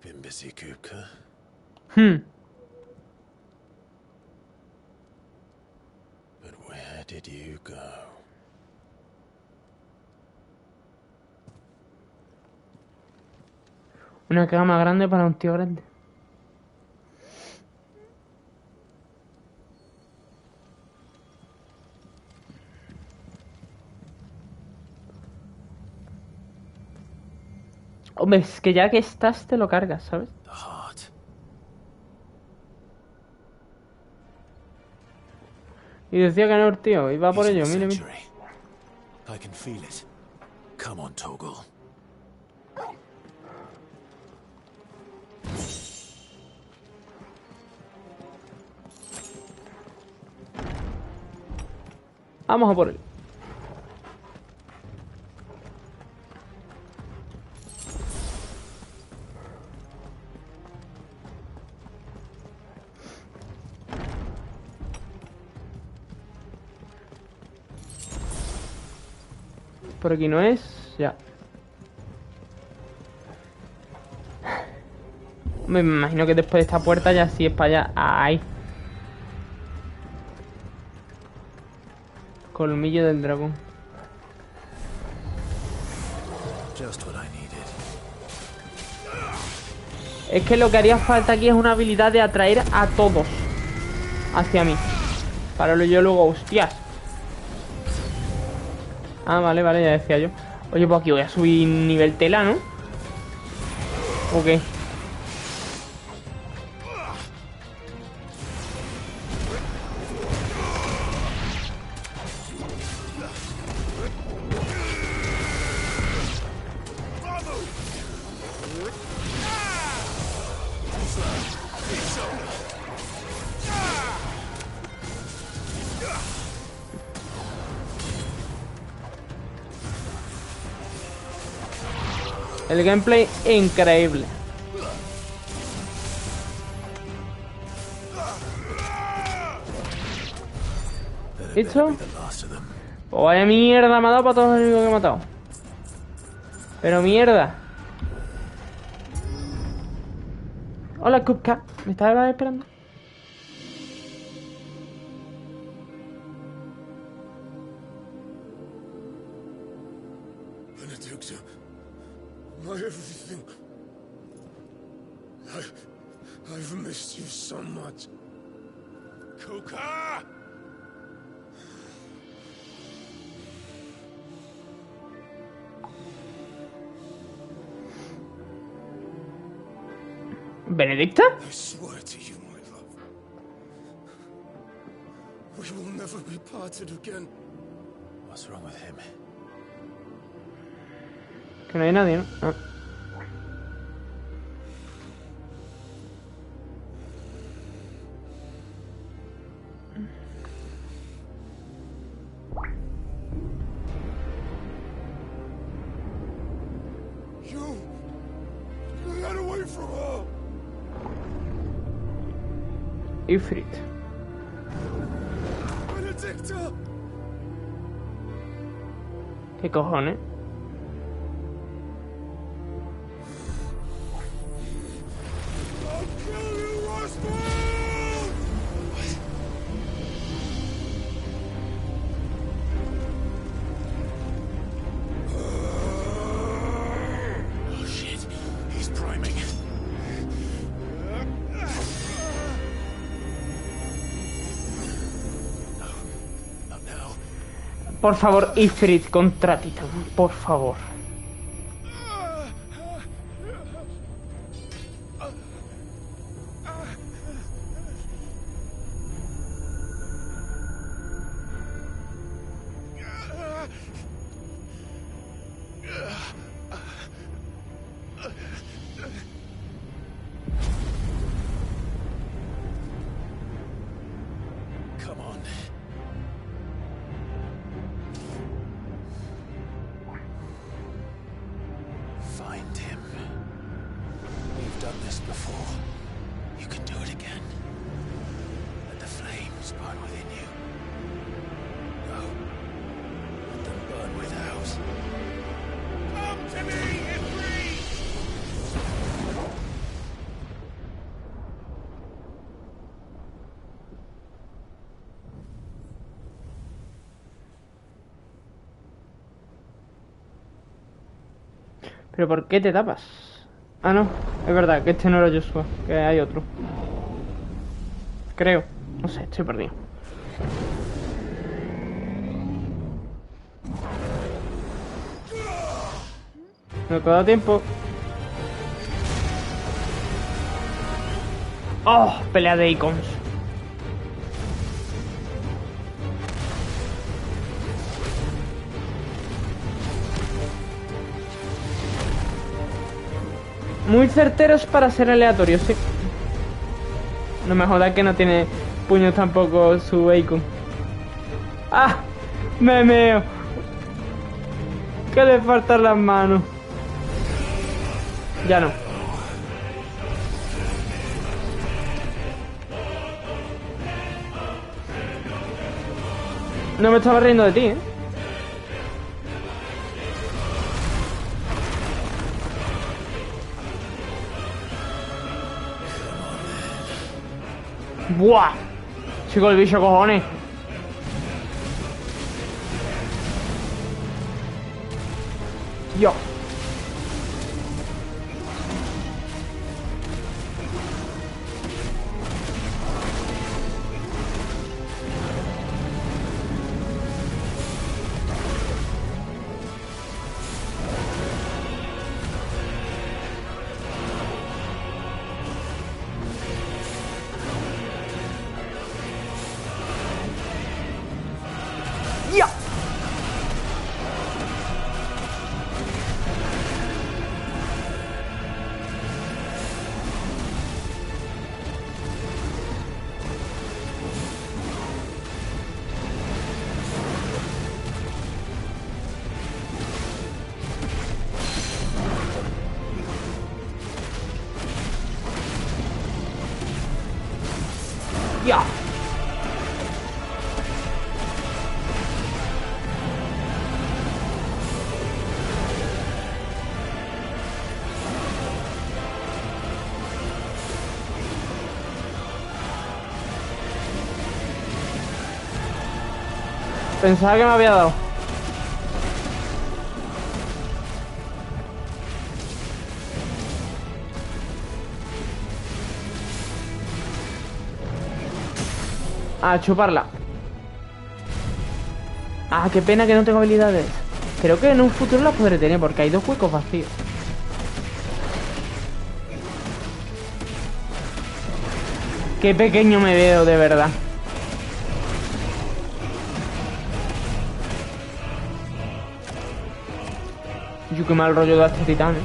You've been busy, Kupka. But where did you go? Una cama grande para un tío grande. Hombre, es que ya que estás te lo cargas, ¿sabes? The heart. Y decía que no, el tío, iba por He's in ello, the mire, mire. sanctuary. I can feel it. Come on, Torgal. Vamos a por él. Por aquí no es, ya. Me imagino que después de esta puerta ya sí es para allá. ¡Ay! Colmillo del dragón. Just what I needed. Es que lo que haría falta aquí es una habilidad de atraer a todos hacia mí. Para lo yo luego, hostias. Ah, vale, vale, ya decía yo. Oye, pues aquí voy a subir nivel tela, ¿no? ¿O qué? El gameplay increíble. ¿Listo? Pues vaya mierda me ha dado para todos los enemigos que he matado. Pero mierda. Hola, Kupka. ¿Me estabas esperando? Benedicta, my everything. I've missed you so much. Kuka! ¿Benedicta? I swear to you, my love. We will never be parted again. What's wrong with him? Que no hay nadie, ¿no? Ah. You got away from her. Ifrit. Benedicta! ¿Qué cojones? I'll kill you, Roscoe! Oh shit, he's priming. No, not now. Por favor, Ifrit contra Titan. Por favor. Come on. Find him. You've done this before. You can do it again. Let the flames burn within you. No. Let them burn without. Come to me, Ifrit! ¿Pero por qué te tapas? Ah, no, es verdad que este no era Joshua, que hay otro. Creo. No sé, estoy perdido. No te da tiempo. ¡Oh! Pelea de icons. Muy certeros para ser aleatorios, sí. No me jodas que no tiene puños tampoco su icon. ¡Ah! ¡Me meo! Que le faltan las manos. Ya no. No me estaba riendo de ti, ¿eh? ¡Buah! Chico, el bicho, cojones. Yo. ¡Ya! ¡Ya! Pensaba que me había dado. A chuparla. Ah, qué pena que no tengo habilidades. Creo que en un futuro las podré tener porque hay 2 huecos vacíos. Qué pequeño me veo, de verdad. Yo qué mal rollo de este titán, ¿eh?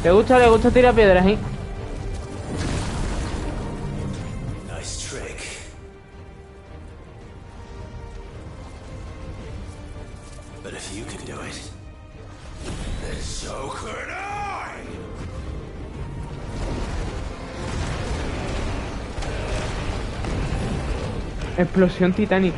Le gusta tirar piedras, ¿eh? Nice trick. But if you can do it, then so could I! Explosión titánica.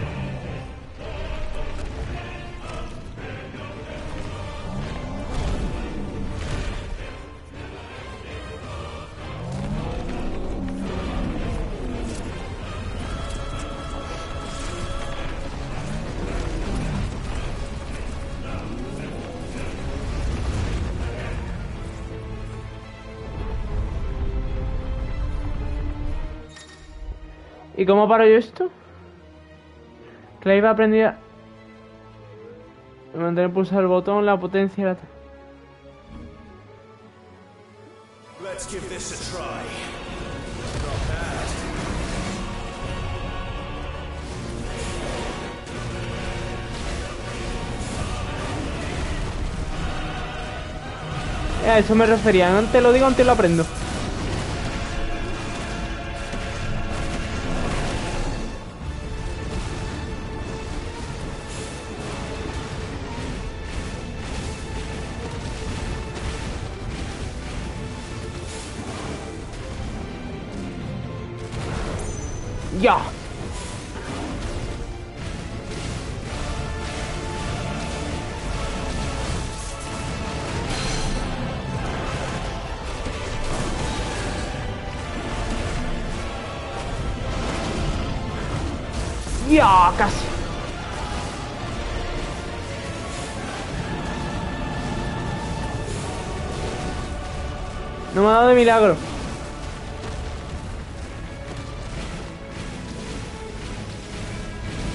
¿Y cómo paro yo esto? Clave aprendida. Mantener pulsado el botón, la potencia y la... Let's give this a try. Not bad. A eso me refería. Antes lo digo, antes lo aprendo. Ya. ¡Ya! Casi. No me ha dado de milagro.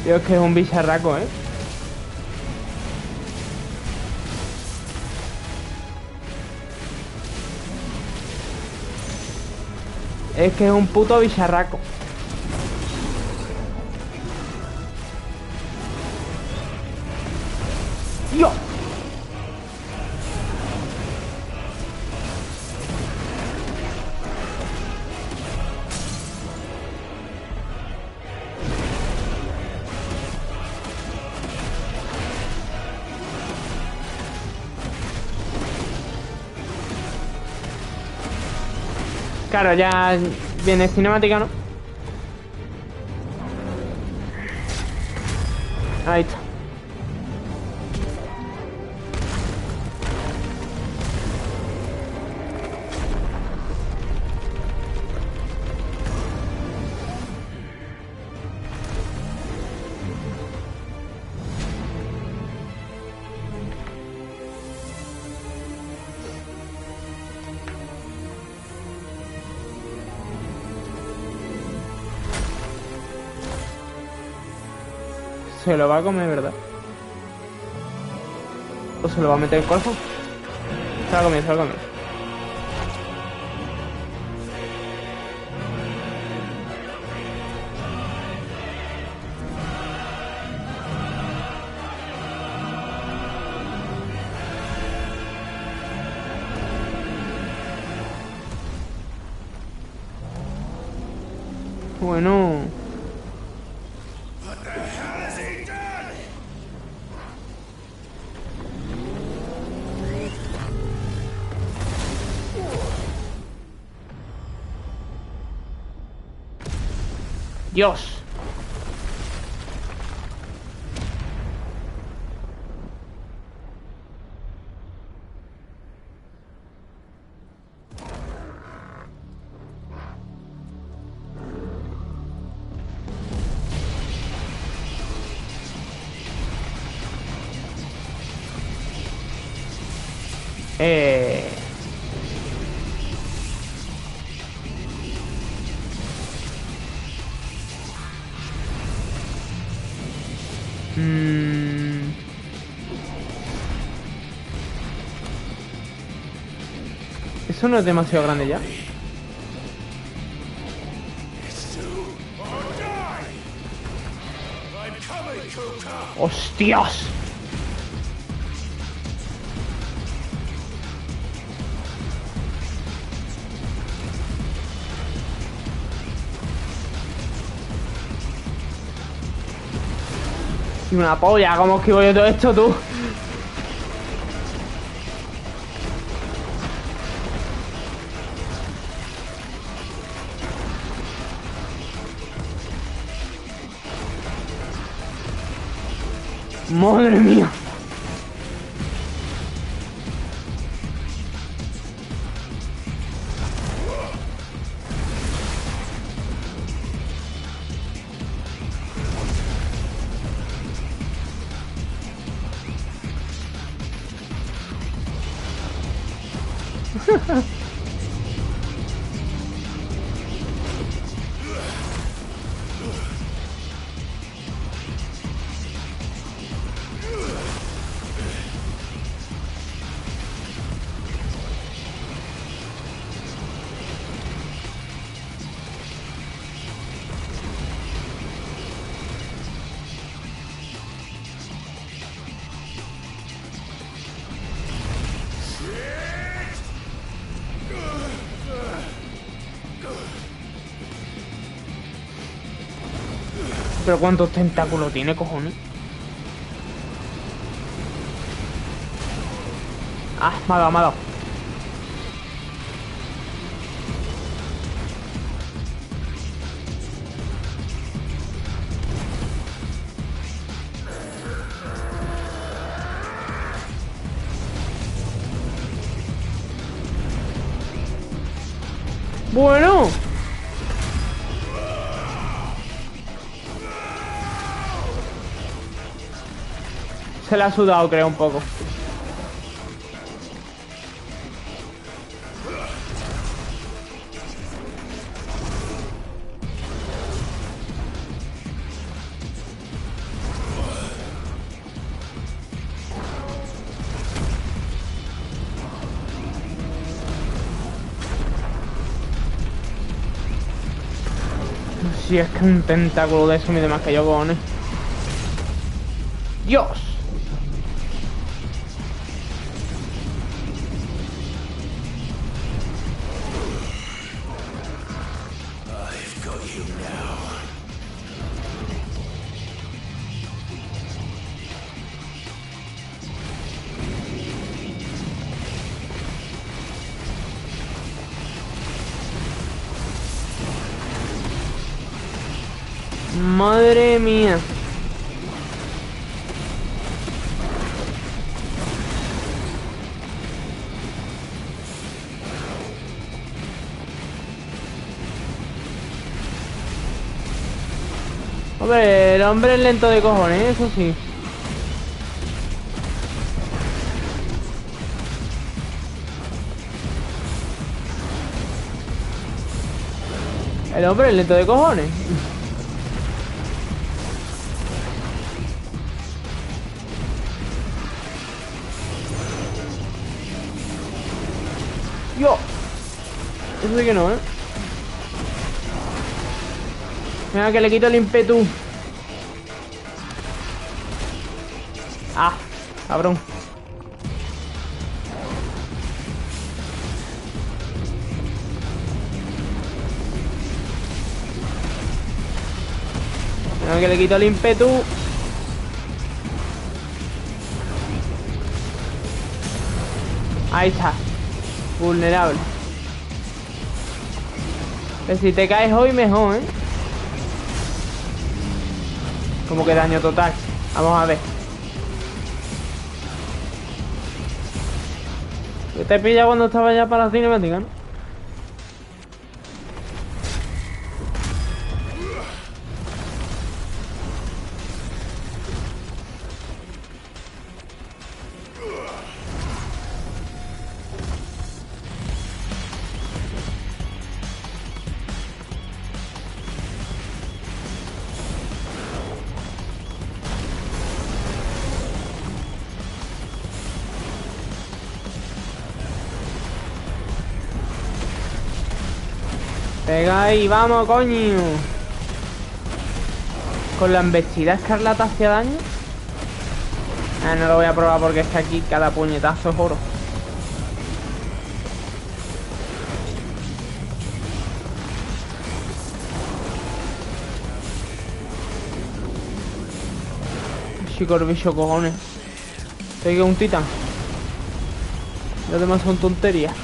Tío, es que es un bicharraco, ¿eh? Es que es un puto bicharraco. ¡Dios! Claro, ya viene cinemática, ¿no? Ahí está. Se lo va a comer, ¿verdad? ¿O se lo va a meter en el corazón? Se lo va a comer, se lo va a comer. Bueno. Dios. Eso no es demasiado grande ya. ¡Hostias! Y una polla, ¿cómo esquivo yo todo esto, tú? ¡Madre mía! Pero ¿cuántos tentáculos tiene, cojones? Ah, me ha dado, me ha dado. Bueno. Se le ha sudado, creo, un poco. Si es que un tentáculo de eso mide más que yo, cojones. ¡Dios! I've got you now. Madre mía. Hombre, el hombre es lento de cojones, eso sí. El hombre es lento de cojones. Yo. Eso sí que no, Mira que le quito el ímpetu. Ah, cabrón. Mira que le quito el ímpetu. Ahí está. Vulnerable. Que si te caes hoy mejor, Como que daño total. Vamos a ver. Te pilla cuando estaba ya para la cinemática, ¿no? Venga ahí, vamos, coño. Con la embestida escarlata hacia daño. No lo voy a probar porque es que aquí cada puñetazo es oro. Chico, el bicho, cojones. Soy que un titán. Los demás son tonterías.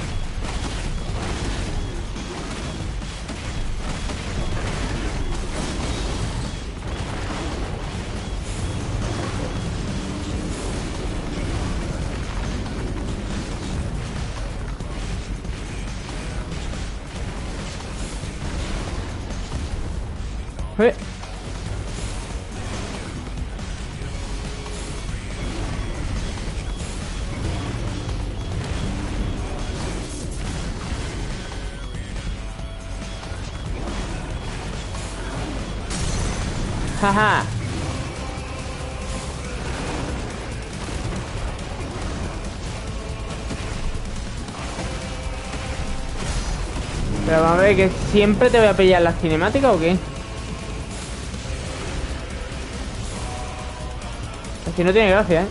Jaja. Pero vamos a ver, que siempre te voy a pillar la cinemática o qué. Así no tiene gracia,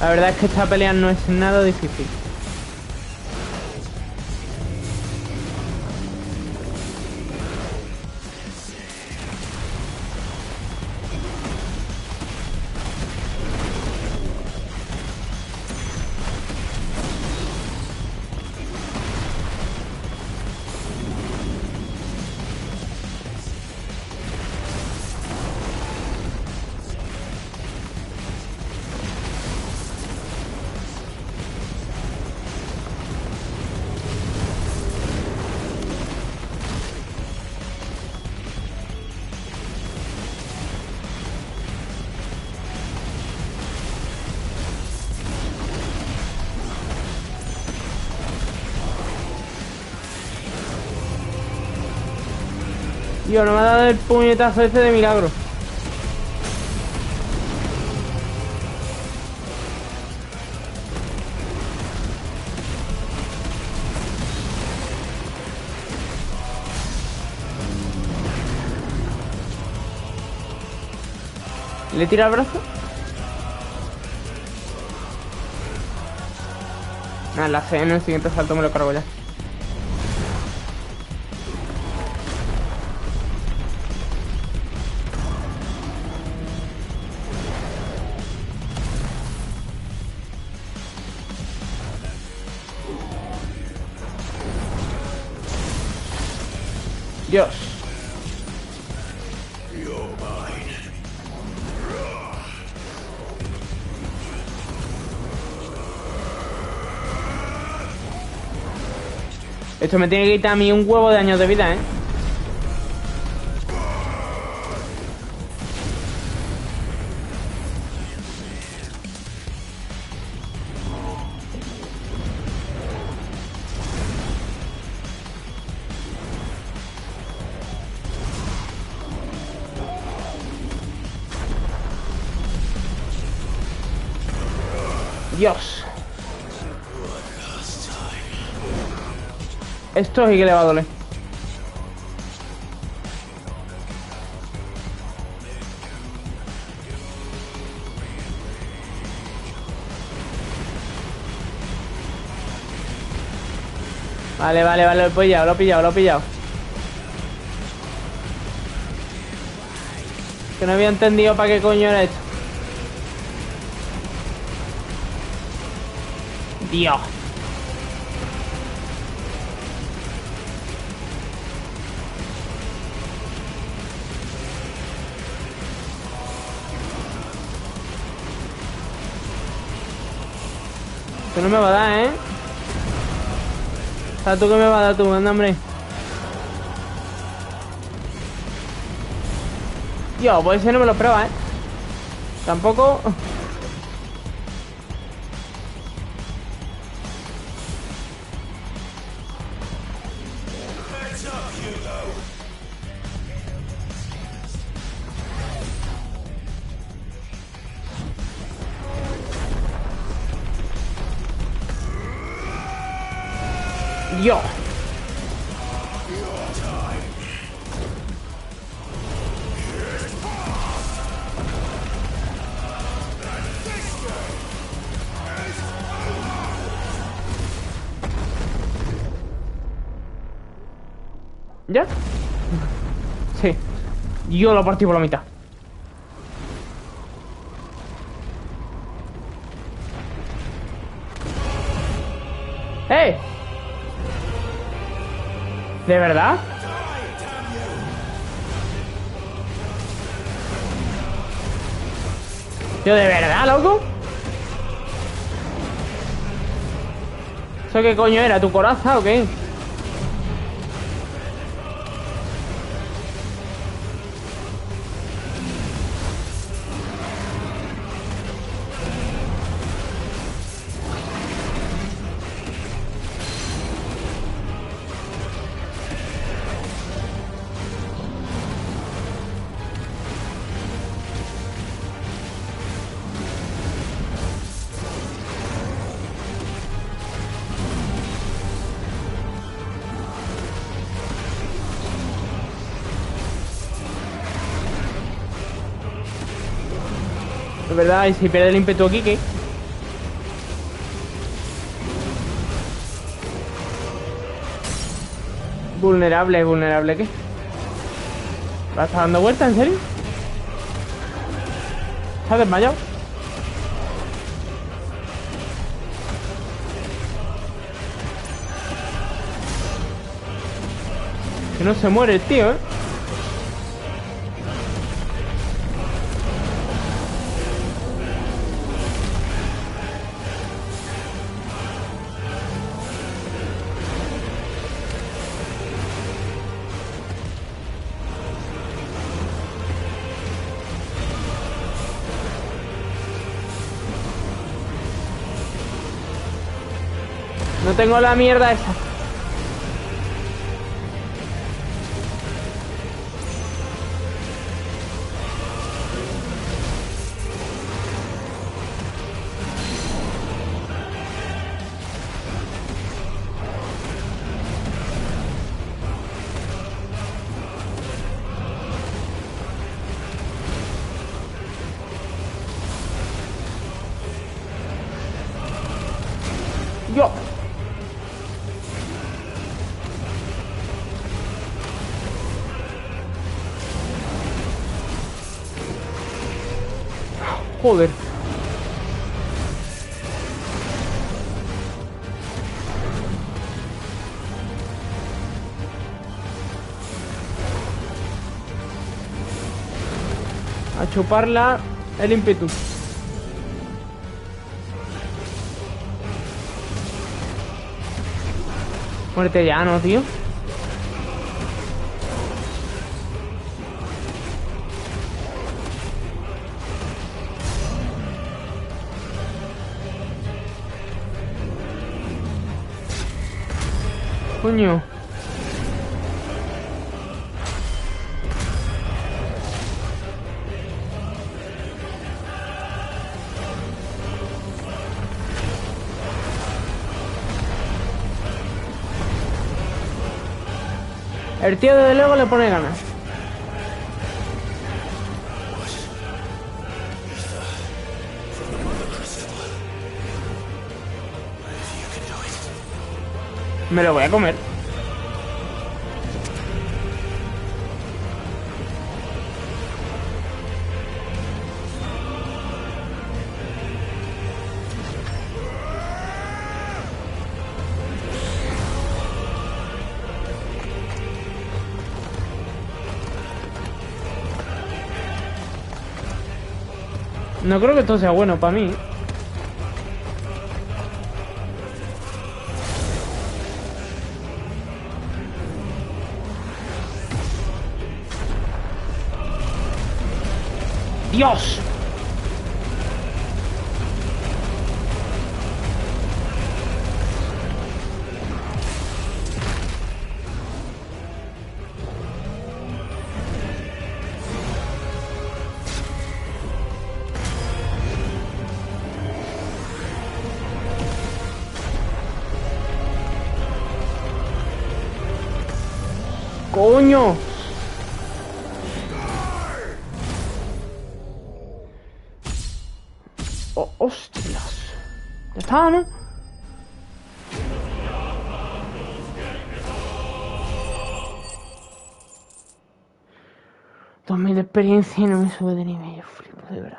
La verdad es que esta pelea no es nada difícil. Tío, no me ha dado el puñetazo ese de milagro. ¿Le tira el brazo? Nada, la C en el siguiente salto me lo cargo ya. Dios. Esto me tiene que quitar a mí un huevo de años de vida, ¿eh? Dios. Esto sí que le va a doler. Vale, lo he pillado, lo he pillado. Que no había entendido para qué coño era esto. Dios. Esto no me va a dar, ¿eh? ¿Sabes tú qué me va a dar tú? Anda, hombre. Tío, pues ese no me lo esperaba, ¿eh? Tampoco... Dios. ¿Ya? Sí. Yo lo partí por la mitad. ¡Eh! ¿De verdad? Tío, ¿de verdad, loco? ¿Eso qué coño era? ¿Tu coraza o qué? Es verdad, y si pierde el ímpetu aquí, ¿qué? Vulnerable, vulnerable, ¿qué? ¿Va a estar dando vueltas, en serio? ¿Se ha desmayado? Que no se muere el tío, ¿eh? No tengo la mierda esa. ¡Yo! Joder. A chuparla el ímpetu. Muerte ya, ¿no, tío? Coño. El tío de luego le pone ganas. Me lo voy a comer. No creo que esto sea bueno para mí. ¡Dios! ¡Coño! Oh, ¡hostias! Ya está, ¿no? $2000 de experiencia y no me sube de nivel. Yo flipo, de verdad.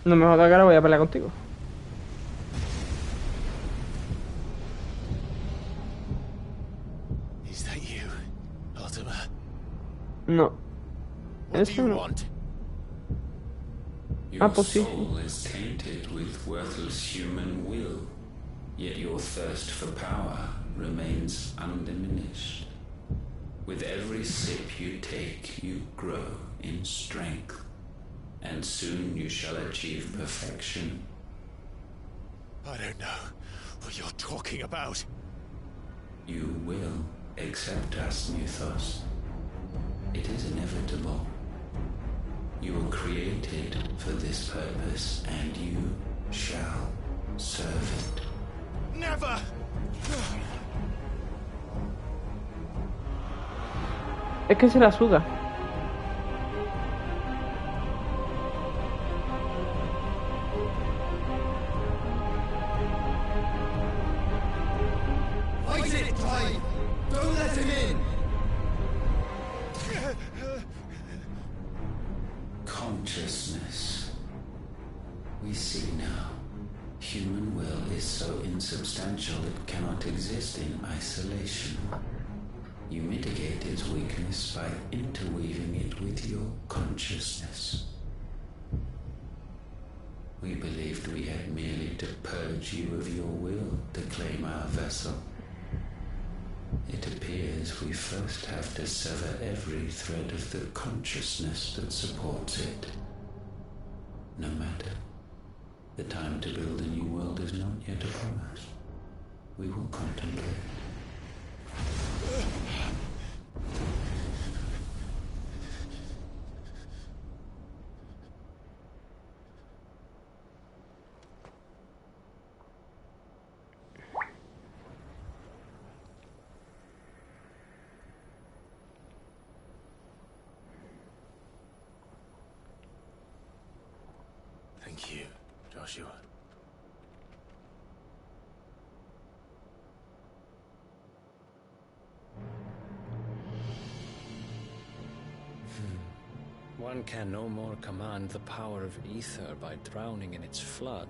No me jodas que ahora voy a pelear contigo. Is that you, Ultima? No. What do you want? Your pues sí. soul is tainted with worthless human will, yet your thirst for power remains undiminished. With every sip you take, you grow in strength, and soon you shall achieve perfection. I don't know what you're talking about. You will accept us, Mythos. It is inevitable. You were created for this purpose, and you shall serve it. Never! Es que se la suda. Fight it, Clive! Don't let him in! Consciousness. We see now. Human will is so insubstantial it cannot exist in isolation. You mitigate its weakness by interweaving it with your consciousness. We believed we had merely to purge you of your will to claim our vessel. It appears we first have to sever every thread of the consciousness that supports it. No matter. The time to build a new world is not yet upon us. We will contemplate. Thank you, Joshua. One can no more command the power of ether by drowning in its flood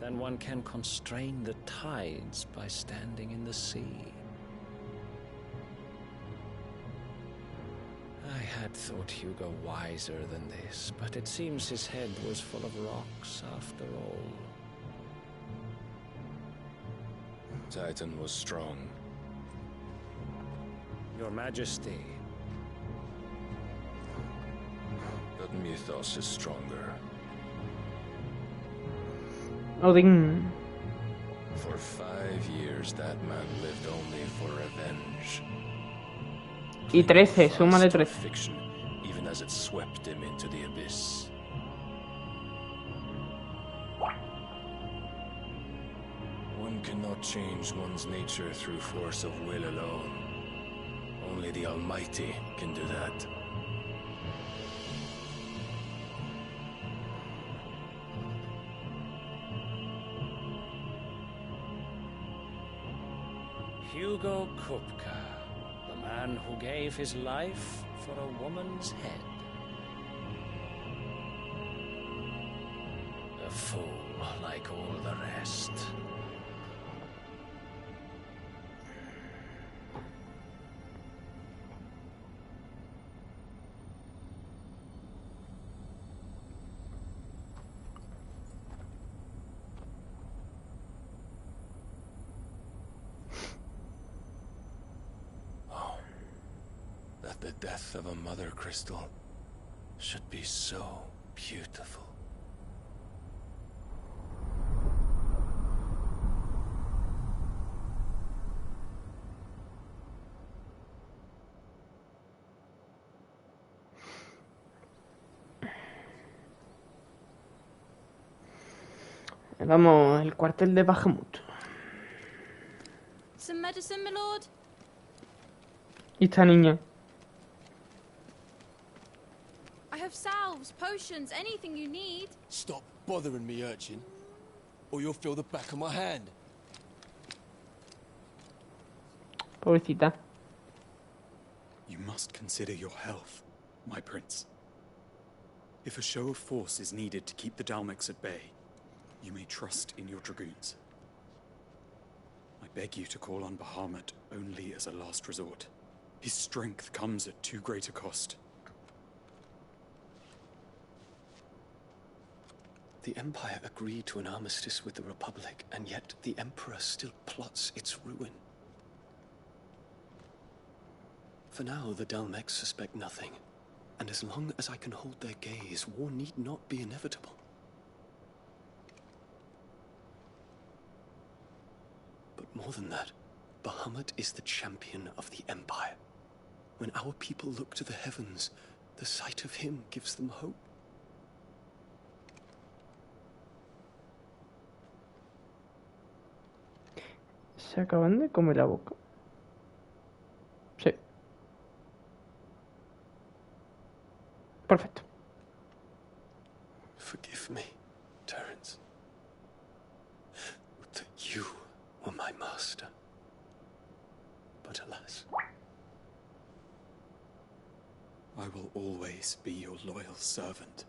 than one can constrain the tides by standing in the sea. I had thought Hugo wiser than this, but it seems his head was full of rocks after all. Titan was strong. Your Majesty. But mythos is stronger. Odin. For 5 years, that man lived only for revenge. Y 13, súmale 13. Fiction, even as it swept him into the abyss. One cannot change one's nature through force of will alone. Only the Almighty can do that. Hugo Kupka, the man who gave his life for a woman's head. A fool like all the rest. The death of a mother crystal should be so beautiful. Vamos, el cuartel de Bahamut. Some medicine, my lord? ¿Y esta niña? I have salves, potions, anything you need. Stop bothering me, urchin, or you'll feel the back of my hand. Pobrecita. You must consider your health, my prince. If a show of force is needed to keep the Dalmex at bay, you may trust in your dragoons. I beg you to call on Bahamut only as a last resort. His strength comes at too great a cost. The Empire agreed to an armistice with the Republic, and yet the Emperor still plots its ruin. For now, the Dalmex suspect nothing, and as long as I can hold their gaze, war need not be inevitable. But more than that, Bahamut is the champion of the Empire. When our people look to the heavens, the sight of him gives them hope. ¿Se acaban de comer la boca? Sí. Perfecto. Forgive me, Terence. Would that you were my master. But alas. I will always be your loyal servant.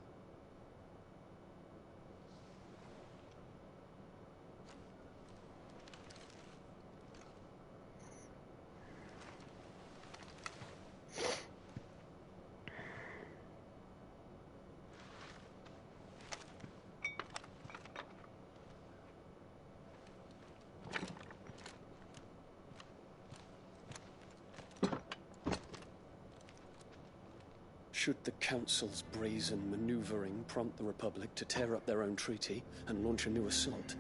Should the Council's brazen maneuvering prompt the Republic to tear up their own treaty and launch a new assault,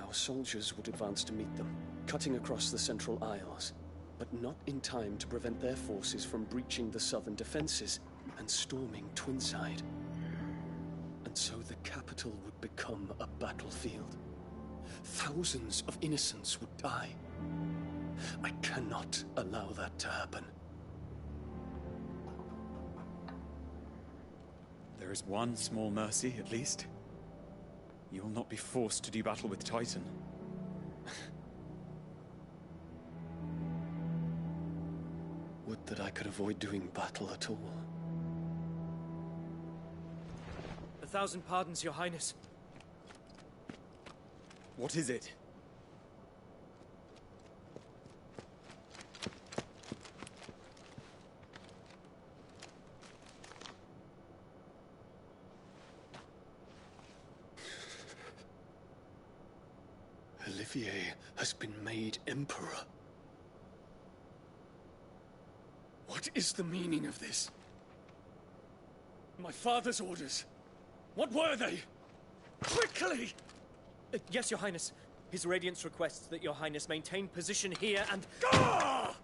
our soldiers would advance to meet them, cutting across the Central Isles, but not in time to prevent their forces from breaching the southern defenses and storming Twinside. And so the capital would become a battlefield. Thousands of innocents would die. I cannot allow that to happen. There is one small mercy, at least. You will not be forced to do battle with Titan. Would that I could avoid doing battle at all. 1,000 pardons, Your Highness. What is it? Olivier has been made Emperor. What is the meaning of this? My father's orders. What were they? Quickly! Yes, Your Highness. His Radiance requests that Your Highness maintain position here and... Ah!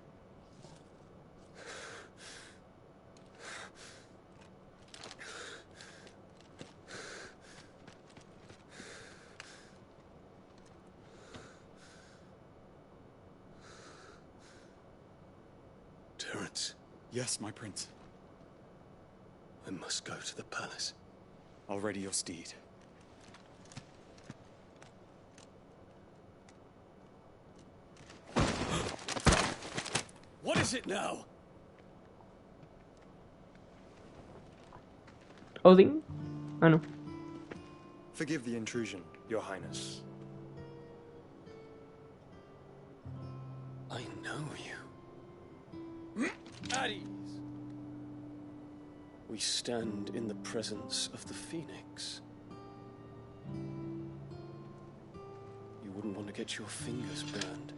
Terence. Yes, my prince. I must go to the palace. I'll ready your steed. What is it now? Odin? Ah, no. Forgive the intrusion, Your Highness. I know you. At ease. We stand in the presence of the Phoenix. You wouldn't want to get your fingers burned.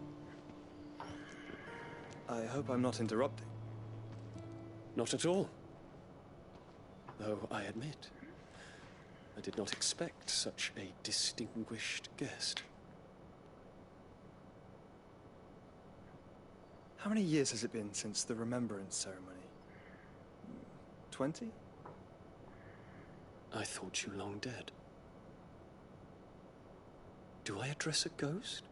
I hope I'm not interrupting. Not at all. Though I admit, I did not expect such a distinguished guest. How many years has it been since the Remembrance ceremony? 20? I thought you long dead. Do I address a ghost?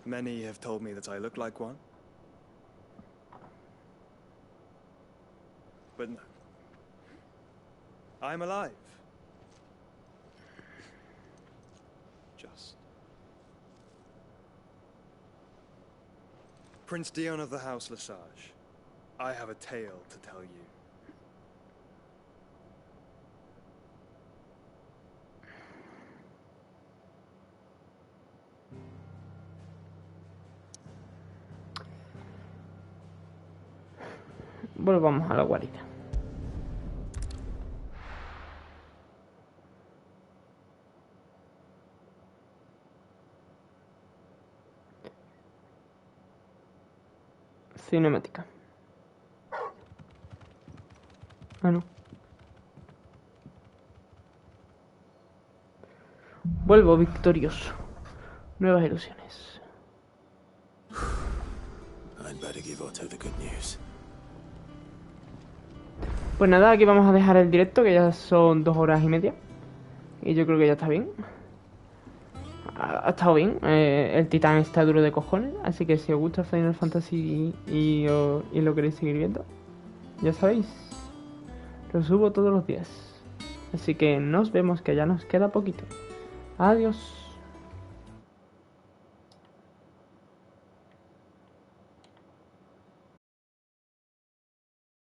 Many have told me that I look like one. But no. I'm alive. Just. Prince Dion of the House Lesage, I have a tale to tell you. Volvamos a la guarida. Cinemática. Ah, no. Vuelvo victorioso. Nuevas ilusiones. I'd better give Otto the good news. Pues nada, aquí vamos a dejar el directo, que ya son 2 horas y media. Y yo creo que ya está bien. Ha estado bien. El titán está duro de cojones. Así que si os gusta Final Fantasy y lo queréis seguir viendo, ya sabéis, lo subo todos los días. Así que nos vemos, que ya nos queda poquito. Adiós.